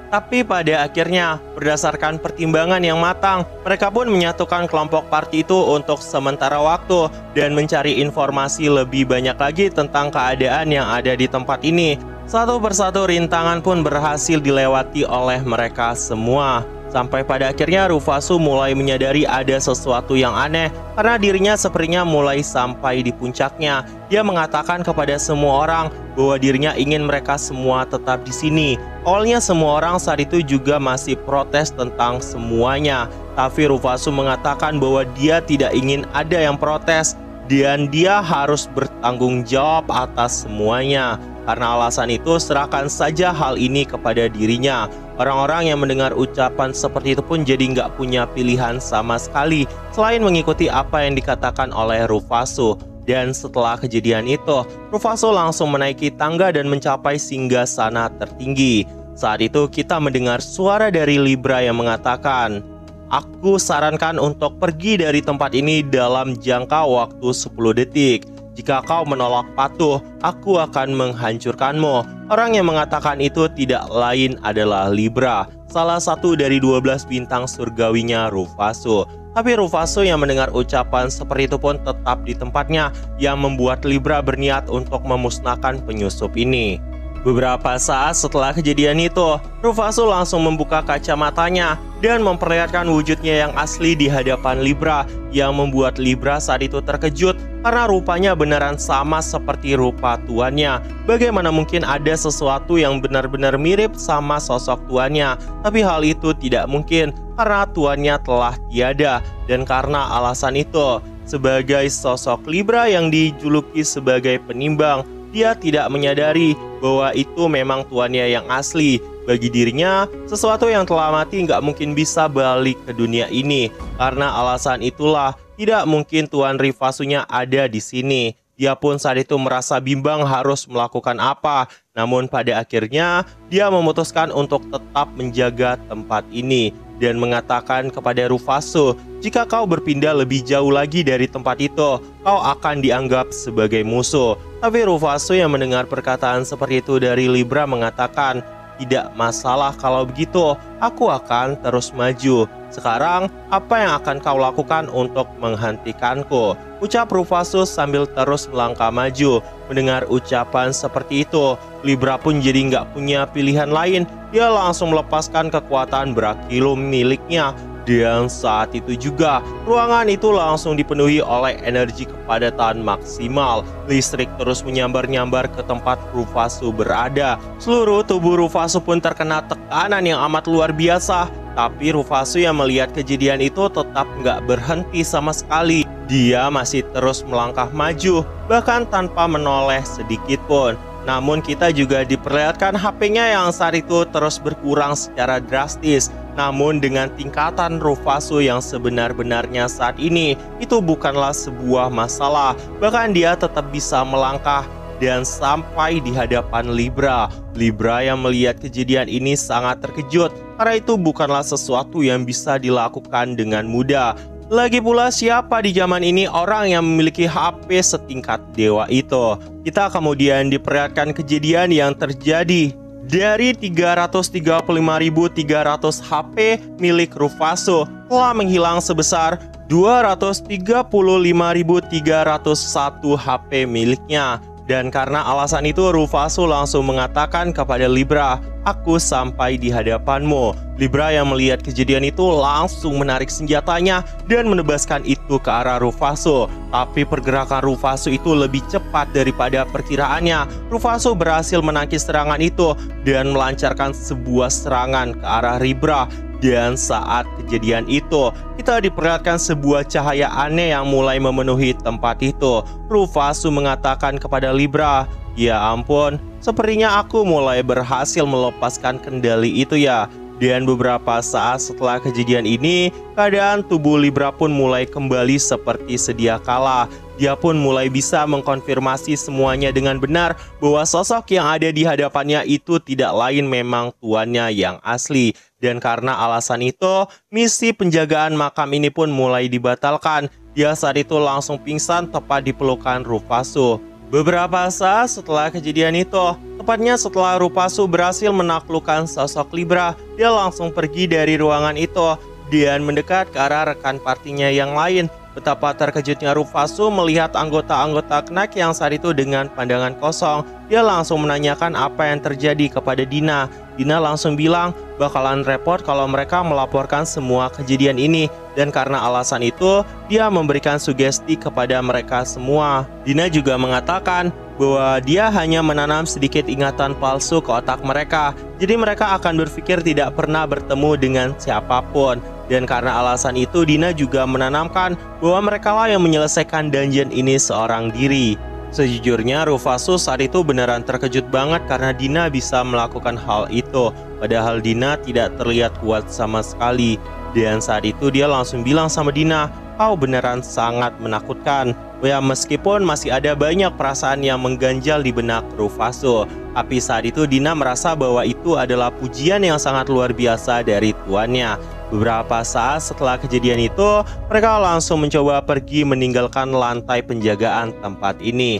Tapi pada akhirnya, berdasarkan pertimbangan yang matang, mereka pun menyatukan kelompok party itu untuk sementara waktu dan mencari informasi lebih banyak lagi tentang keadaan yang ada di tempat ini. Satu persatu rintangan pun berhasil dilewati oleh mereka semua. Sampai pada akhirnya Rufasu mulai menyadari ada sesuatu yang aneh karena dirinya sepertinya mulai sampai di puncaknya. Dia mengatakan kepada semua orang bahwa dirinya ingin mereka semua tetap di sini. Awalnya semua orang saat itu juga masih protes tentang semuanya. Tapi Rufasu mengatakan bahwa dia tidak ingin ada yang protes dan dia harus bertanggung jawab atas semuanya. Karena alasan itu, serahkan saja hal ini kepada dirinya. Orang-orang yang mendengar ucapan seperti itu pun jadi nggak punya pilihan sama sekali selain mengikuti apa yang dikatakan oleh Rufasu. Dan setelah kejadian itu, Rufasu langsung menaiki tangga dan mencapai singgasana tertinggi. Saat itu kita mendengar suara dari Libra yang mengatakan, "Aku sarankan untuk pergi dari tempat ini dalam jangka waktu 10 detik. Jika kau menolak patuh, aku akan menghancurkanmu." Orang yang mengatakan itu tidak lain adalah Libra, salah satu dari 12 bintang surgawinya Rufasu. Tapi Rufasu yang mendengar ucapan seperti itu pun tetap di tempatnya, yang membuat Libra berniat untuk memusnahkan penyusup ini. Beberapa saat setelah kejadian itu, Rufasu langsung membuka kacamatanya dan memperlihatkan wujudnya yang asli di hadapan Libra, yang membuat Libra saat itu terkejut karena rupanya beneran sama seperti rupa tuannya. Bagaimana mungkin ada sesuatu yang benar-benar mirip sama sosok tuannya? Tapi hal itu tidak mungkin karena tuannya telah tiada. Dan karena alasan itu, sebagai sosok Libra yang dijuluki sebagai penimbang, dia tidak menyadari bahwa itu memang tuannya yang asli. Bagi dirinya, sesuatu yang telah mati nggak mungkin bisa balik ke dunia ini. Karena alasan itulah, tidak mungkin Tuan Rifasunya ada di sini. Dia pun saat itu merasa bimbang harus melakukan apa. Namun pada akhirnya, dia memutuskan untuk tetap menjaga tempat ini dan mengatakan kepada Rufasu, "Jika kau berpindah lebih jauh lagi dari tempat itu, kau akan dianggap sebagai musuh." Tapi Rufasu yang mendengar perkataan seperti itu dari Libra mengatakan, "Tidak masalah kalau begitu, aku akan terus maju. Sekarang, apa yang akan kau lakukan untuk menghentikanku?" Ucap Rufasu sambil terus melangkah maju. Mendengar ucapan seperti itu, Libra pun jadi nggak punya pilihan lain. Dia langsung melepaskan kekuatan Brakilum miliknya. Dan saat itu juga, ruangan itu langsung dipenuhi oleh energi kepadatan maksimal. Listrik terus menyambar-nyambar ke tempat Rufasu berada. Seluruh tubuh Rufasu pun terkena tekanan yang amat luar biasa. Tapi Rufasu yang melihat kejadian itu tetap nggak berhenti sama sekali. Dia masih terus melangkah maju, bahkan tanpa menoleh sedikit pun. Namun kita juga diperlihatkan HP-nya yang saat itu terus berkurang secara drastis. Namun dengan tingkatan Rufasu yang sebenar-benarnya saat ini, itu bukanlah sebuah masalah. Bahkan dia tetap bisa melangkah dan sampai di hadapan Libra. Libra yang melihat kejadian ini sangat terkejut, karena itu bukanlah sesuatu yang bisa dilakukan dengan mudah. Lagi pula, siapa di zaman ini orang yang memiliki HP setingkat dewa itu? Kita kemudian diperlihatkan kejadian yang terjadi. Dari 335.300 HP milik Rufasu telah menghilang sebesar 235.301 HP miliknya. Dan karena alasan itu, Rufasu langsung mengatakan kepada Libra, "Aku sampai di hadapanmu." Libra yang melihat kejadian itu langsung menarik senjatanya dan menebaskan itu ke arah Rufasu. Tapi pergerakan Rufasu itu lebih cepat daripada perkiraannya. Rufasu berhasil menangkis serangan itu dan melancarkan sebuah serangan ke arah Libra. Dan saat kejadian itu, kita diperlihatkan sebuah cahaya aneh yang mulai memenuhi tempat itu. Rufasu mengatakan kepada Libra, "Ya ampun, sepertinya aku mulai berhasil melepaskan kendali itu ya." Dan beberapa saat setelah kejadian ini, keadaan tubuh Libra pun mulai kembali seperti sedia kala. Dia pun mulai bisa mengkonfirmasi semuanya dengan benar bahwa sosok yang ada di hadapannya itu tidak lain memang tuannya yang asli. Dan karena alasan itu, misi penjagaan makam ini pun mulai dibatalkan. Dia saat itu langsung pingsan tepat di pelukan Rufasu. Beberapa saat setelah kejadian itu, tepatnya setelah Rufasu berhasil menaklukkan sosok Libra, dia langsung pergi dari ruangan itu dan mendekat ke arah rekan partinya yang lain Betapa terkejutnya Rufasu melihat anggota-anggota Knack yang saat itu dengan pandangan kosong. Dia langsung menanyakan apa yang terjadi kepada Dina. Dina langsung bilang bakalan repot kalau mereka melaporkan semua kejadian ini. Dan karena alasan itu, dia memberikan sugesti kepada mereka semua. Dina juga mengatakan bahwa dia hanya menanam sedikit ingatan palsu ke otak mereka. Jadi mereka akan berpikir tidak pernah bertemu dengan siapapun. Dan karena alasan itu, Dina juga menanamkan bahwa mereka lah yang menyelesaikan dungeon ini seorang diri. Sejujurnya Rufasu saat itu beneran terkejut banget karena Dina bisa melakukan hal itu. Padahal Dina tidak terlihat kuat sama sekali. Dan saat itu dia langsung bilang sama Dina, "Kau beneran sangat menakutkan." Ya, meskipun masih ada banyak perasaan yang mengganjal di benak Rufasu, tapi saat itu Dina merasa bahwa itu adalah pujian yang sangat luar biasa dari tuannya. Beberapa saat setelah kejadian itu, mereka langsung mencoba pergi meninggalkan lantai penjagaan tempat ini.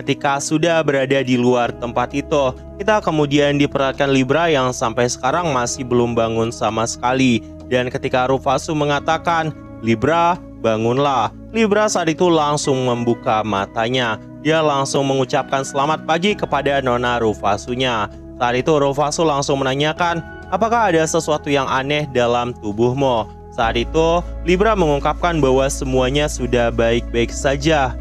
Ketika sudah berada di luar tempat itu, kita kemudian diperlihatkan Libra yang sampai sekarang masih belum bangun sama sekali. Dan ketika Rufasu mengatakan, "Libra, bangunlah." Libra saat itu langsung membuka matanya. Dia langsung mengucapkan selamat pagi kepada Nona Rufasunya. Saat itu Rufasu langsung menanyakan, "Apakah ada sesuatu yang aneh dalam tubuhmu?" Saat itu Libra mengungkapkan bahwa semuanya sudah baik-baik saja.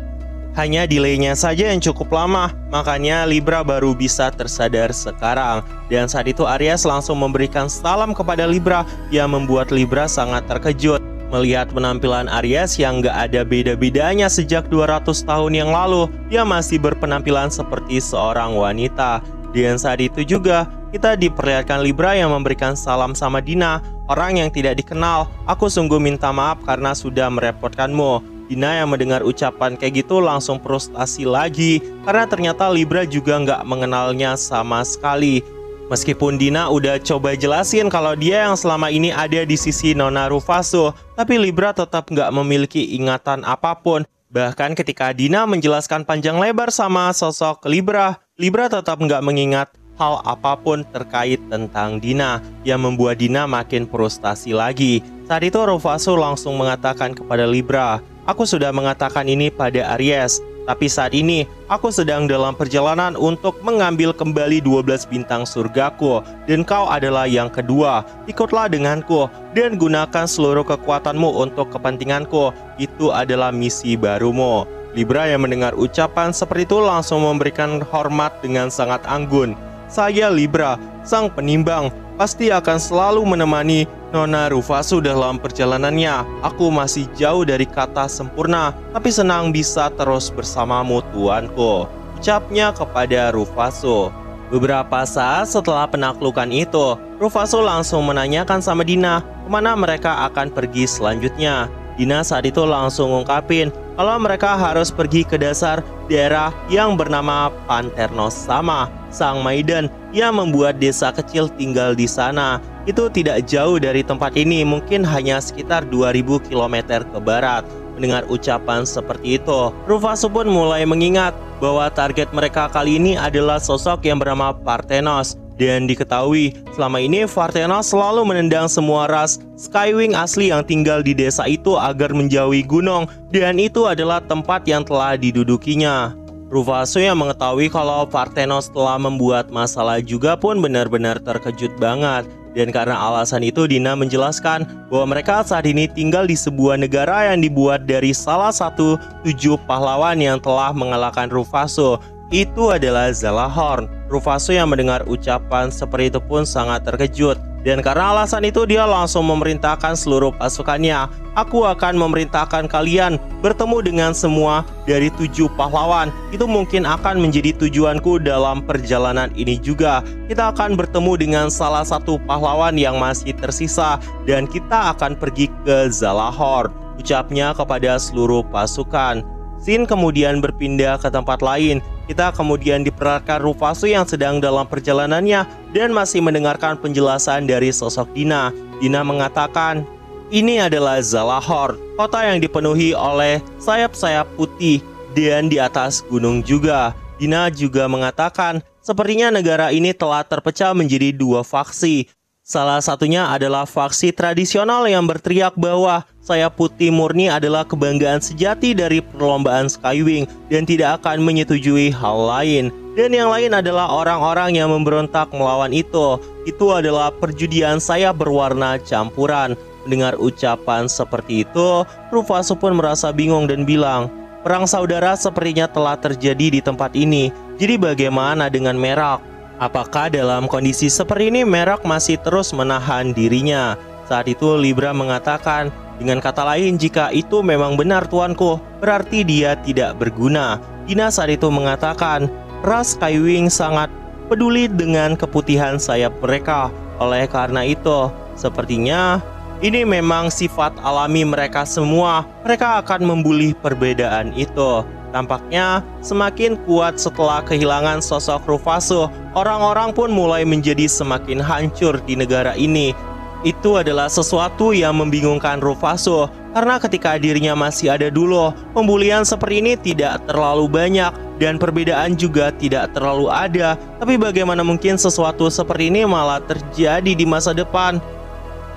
Hanya delaynya saja yang cukup lama, makanya Libra baru bisa tersadar sekarang. Dan saat itu Aries langsung memberikan salam kepada Libra yang membuat Libra sangat terkejut. Melihat penampilan Aries yang gak ada beda-bedanya sejak 200 tahun yang lalu, dia masih berpenampilan seperti seorang wanita. Dan saat itu juga kita diperlihatkan Libra yang memberikan salam sama Dina, orang yang tidak dikenal. "Aku sungguh minta maaf karena sudah merepotkanmu." Dina yang mendengar ucapan kayak gitu langsung frustasi lagi karena ternyata Libra juga nggak mengenalnya sama sekali. Meskipun Dina udah coba jelasin kalau dia yang selama ini ada di sisi Nona Rufasu, tapi Libra tetap nggak memiliki ingatan apapun. Bahkan ketika Dina menjelaskan panjang lebar sama sosok Libra, Libra tetap nggak mengingat hal apapun terkait tentang Dina, yang membuat Dina makin frustasi lagi. Saat itu Rufasu langsung mengatakan kepada Libra, "Aku sudah mengatakan ini pada Aries, tapi saat ini aku sedang dalam perjalanan untuk mengambil kembali 12 bintang surgaku, dan kau adalah yang kedua. Ikutlah denganku dan gunakan seluruh kekuatanmu untuk kepentinganku. Itu adalah misi barumu." Libra yang mendengar ucapan seperti itu langsung memberikan hormat dengan sangat anggun. "Saya Libra, sang penimbang, pasti akan selalu menemani Nona Rufasu dalam perjalanannya. Aku masih jauh dari kata sempurna, tapi senang bisa terus bersamamu tuanku," ucapnya kepada Rufasu. Beberapa saat setelah penaklukan itu, Rufasu langsung menanyakan sama Dina kemana mereka akan pergi selanjutnya. Dina saat itu langsung ngungkapin kalau mereka harus pergi ke dasar daerah yang bernama Panternos sama sang maiden yang membuat desa kecil tinggal di sana. Itu tidak jauh dari tempat ini, mungkin hanya sekitar 2000 km ke barat. Mendengar ucapan seperti itu, Rufasu pun mulai mengingat bahwa target mereka kali ini adalah sosok yang bernama Parthenos. Dan diketahui selama ini Parthenos selalu menendang semua ras Skywing asli yang tinggal di desa itu agar menjauhi gunung, dan itu adalah tempat yang telah didudukinya. Rufasu yang mengetahui kalau Parthenos telah membuat masalah juga pun benar-benar terkejut banget. Dan karena alasan itu Dina menjelaskan bahwa mereka saat ini tinggal di sebuah negara yang dibuat dari salah satu 7 pahlawan yang telah mengalahkan Rufasu. Itu adalah Zalahorn. Rufasu yang mendengar ucapan seperti itu pun sangat terkejut. Dan karena alasan itu dia langsung memerintahkan seluruh pasukannya, "Aku akan memerintahkan kalian bertemu dengan semua dari 7 pahlawan. Itu mungkin akan menjadi tujuanku dalam perjalanan ini juga. Kita akan bertemu dengan salah satu pahlawan yang masih tersisa, dan kita akan pergi ke Zalahorn," ucapnya kepada seluruh pasukan. Scene kemudian berpindah ke tempat lain. Kita kemudian diperlihatkan Rufasu yang sedang dalam perjalanannya dan masih mendengarkan penjelasan dari sosok Dina. Dina mengatakan, "Ini adalah Zalahorn, kota yang dipenuhi oleh sayap-sayap putih dan di atas gunung juga." Dina juga mengatakan, sepertinya negara ini telah terpecah menjadi 2 faksi. Salah satunya adalah faksi tradisional yang berteriak bahwa sayap putih murni adalah kebanggaan sejati dari perlombaan Skywing dan tidak akan menyetujui hal lain. Dan yang lain adalah orang-orang yang memberontak melawan itu. Itu adalah perjudian sayap berwarna campuran. Mendengar ucapan seperti itu, Rufasu pun merasa bingung dan bilang, perang saudara sepertinya telah terjadi di tempat ini. Jadi bagaimana dengan Merak? Apakah dalam kondisi seperti ini Merak masih terus menahan dirinya? Saat itu Libra mengatakan, dengan kata lain, jika itu memang benar tuanku, berarti dia tidak berguna. Dina saat itu mengatakan, ras Skywing sangat peduli dengan keputihan sayap mereka. Oleh karena itu, sepertinya ini memang sifat alami mereka semua. Mereka akan membuli perbedaan itu. Tampaknya semakin kuat setelah kehilangan sosok Rufasu. Orang-orang pun mulai menjadi semakin hancur di negara ini. Itu adalah sesuatu yang membingungkan Rufasu, karena ketika dirinya masih ada dulu, pembulian seperti ini tidak terlalu banyak dan perbedaan juga tidak terlalu ada. Tapi bagaimana mungkin sesuatu seperti ini malah terjadi di masa depan?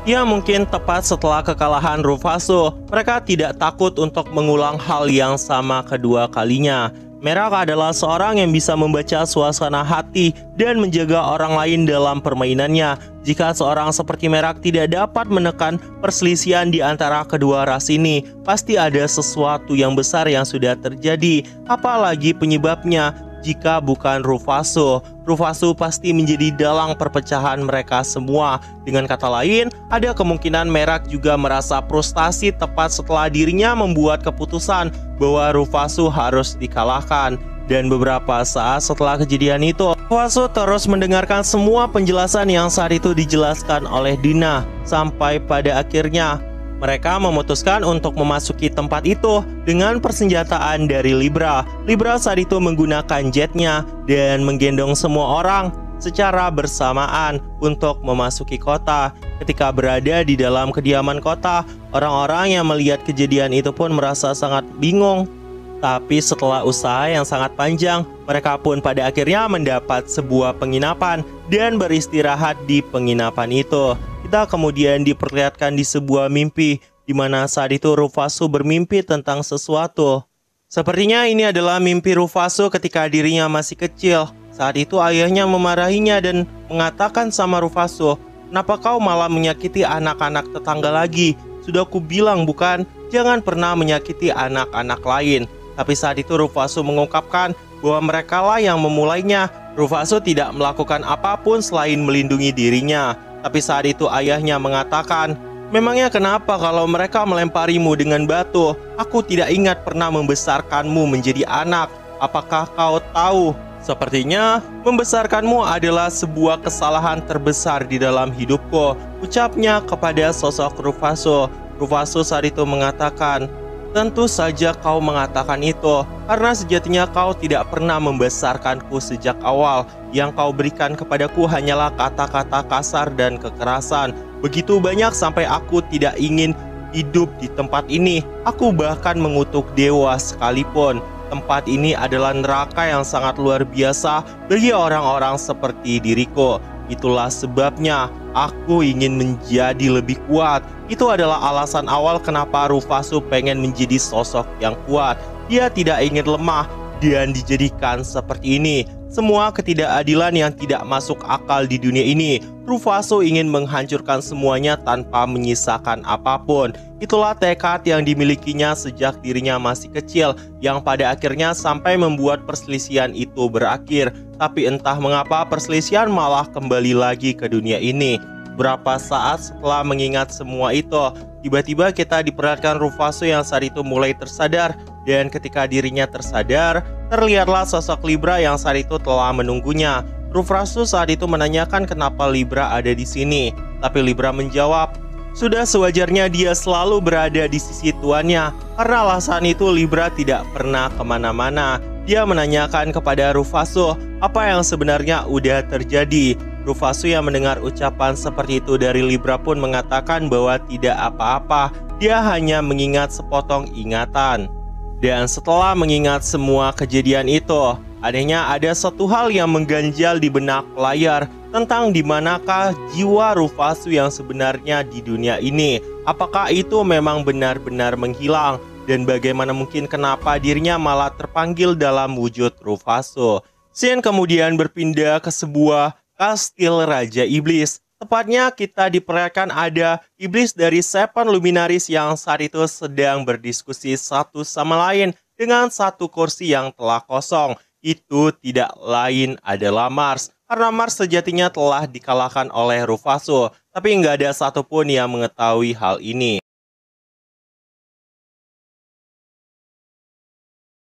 Ya mungkin tepat setelah kekalahan Rufasu, mereka tidak takut untuk mengulang hal yang sama kedua kalinya. Merak adalah seorang yang bisa membaca suasana hati dan menjaga orang lain dalam permainannya. Jika seorang seperti Merak tidak dapat menekan perselisihan di antara kedua ras ini, pasti ada sesuatu yang besar yang sudah terjadi. Apalagi penyebabnya? Jika bukan Rufasu, Rufasu pasti menjadi dalang perpecahan mereka semua. Dengan kata lain, ada kemungkinan Merak juga merasa frustasi tepat setelah dirinya membuat keputusan bahwa Rufasu harus dikalahkan. Dan beberapa saat setelah kejadian itu, Rufasu terus mendengarkan semua penjelasan yang saat itu dijelaskan oleh Dina. Sampai pada akhirnya mereka memutuskan untuk memasuki tempat itu dengan persenjataan dari Libra. Libra saat itu menggunakan jetnya dan menggendong semua orang secara bersamaan untuk memasuki kota. Ketika berada di dalam kediaman kota, orang-orang yang melihat kejadian itu pun merasa sangat bingung. Tapi setelah usaha yang sangat panjang, mereka pun pada akhirnya mendapat sebuah penginapan dan beristirahat di penginapan itu. Kita kemudian diperlihatkan di sebuah mimpi, di mana saat itu Rufasu bermimpi tentang sesuatu. Sepertinya ini adalah mimpi Rufasu ketika dirinya masih kecil. Saat itu ayahnya memarahinya dan mengatakan sama Rufasu, kenapa kau malah menyakiti anak-anak tetangga lagi? Sudah kubilang bukan, jangan pernah menyakiti anak-anak lain. Tapi saat itu Rufasu mengungkapkan bahwa merekalah yang memulainya. Rufasu tidak melakukan apapun selain melindungi dirinya. Tapi saat itu ayahnya mengatakan, memangnya kenapa kalau mereka melemparimu dengan batu? Aku tidak ingat pernah membesarkanmu menjadi anak. Apakah kau tahu? Sepertinya membesarkanmu adalah sebuah kesalahan terbesar di dalam hidupku, ucapnya kepada sosok Rufasu. Rufasu saat itu mengatakan, tentu saja kau mengatakan itu, karena sejatinya kau tidak pernah membesarkanku sejak awal. Yang kau berikan kepadaku hanyalah kata-kata kasar dan kekerasan. Begitu banyak sampai aku tidak ingin hidup di tempat ini. Aku bahkan mengutuk dewa sekalipun. Tempat ini adalah neraka yang sangat luar biasa bagi orang-orang seperti diriku. Itulah sebabnya aku ingin menjadi lebih kuat. Itu adalah alasan awal kenapa Rufasu pengen menjadi sosok yang kuat. Dia tidak ingin lemah dan dijadikan seperti ini. Semua ketidakadilan yang tidak masuk akal di dunia ini, Rufasu ingin menghancurkan semuanya tanpa menyisakan apapun. Itulah tekad yang dimilikinya sejak dirinya masih kecil, yang pada akhirnya sampai membuat perselisihan itu berakhir. Tapi entah mengapa perselisihan malah kembali lagi ke dunia ini. Berapa saat setelah mengingat semua itu, tiba-tiba kita diperlihatkan Rufasu yang saat itu mulai tersadar. Dan ketika dirinya tersadar, terlihatlah sosok Libra yang saat itu telah menunggunya. Rufasu saat itu menanyakan kenapa Libra ada di sini. Tapi Libra menjawab, sudah sewajarnya dia selalu berada di sisi tuannya. Karena alasan itu Libra tidak pernah kemana-mana. Dia menanyakan kepada Rufasu apa yang sebenarnya udah terjadi. Rufasu yang mendengar ucapan seperti itu dari Libra pun mengatakan bahwa tidak apa-apa. Dia hanya mengingat sepotong ingatan. Dan setelah mengingat semua kejadian itu, anehnya ada satu hal yang mengganjal di benak layar. tentang di manakah jiwa Rufasu yang sebenarnya di dunia ini. Apakah itu memang benar-benar menghilang? Dan bagaimana mungkin kenapa dirinya malah terpanggil dalam wujud Rufasu. Shin kemudian berpindah ke sebuah kastil Raja Iblis. Tepatnya kita diperlihatkan ada iblis dari Seven Luminaries yang saat itu sedang berdiskusi satu sama lain dengan satu kursi yang telah kosong. Itu tidak lain adalah Mars. Karena Mars sejatinya telah dikalahkan oleh Rufasu. Tapi nggak ada satupun yang mengetahui hal ini.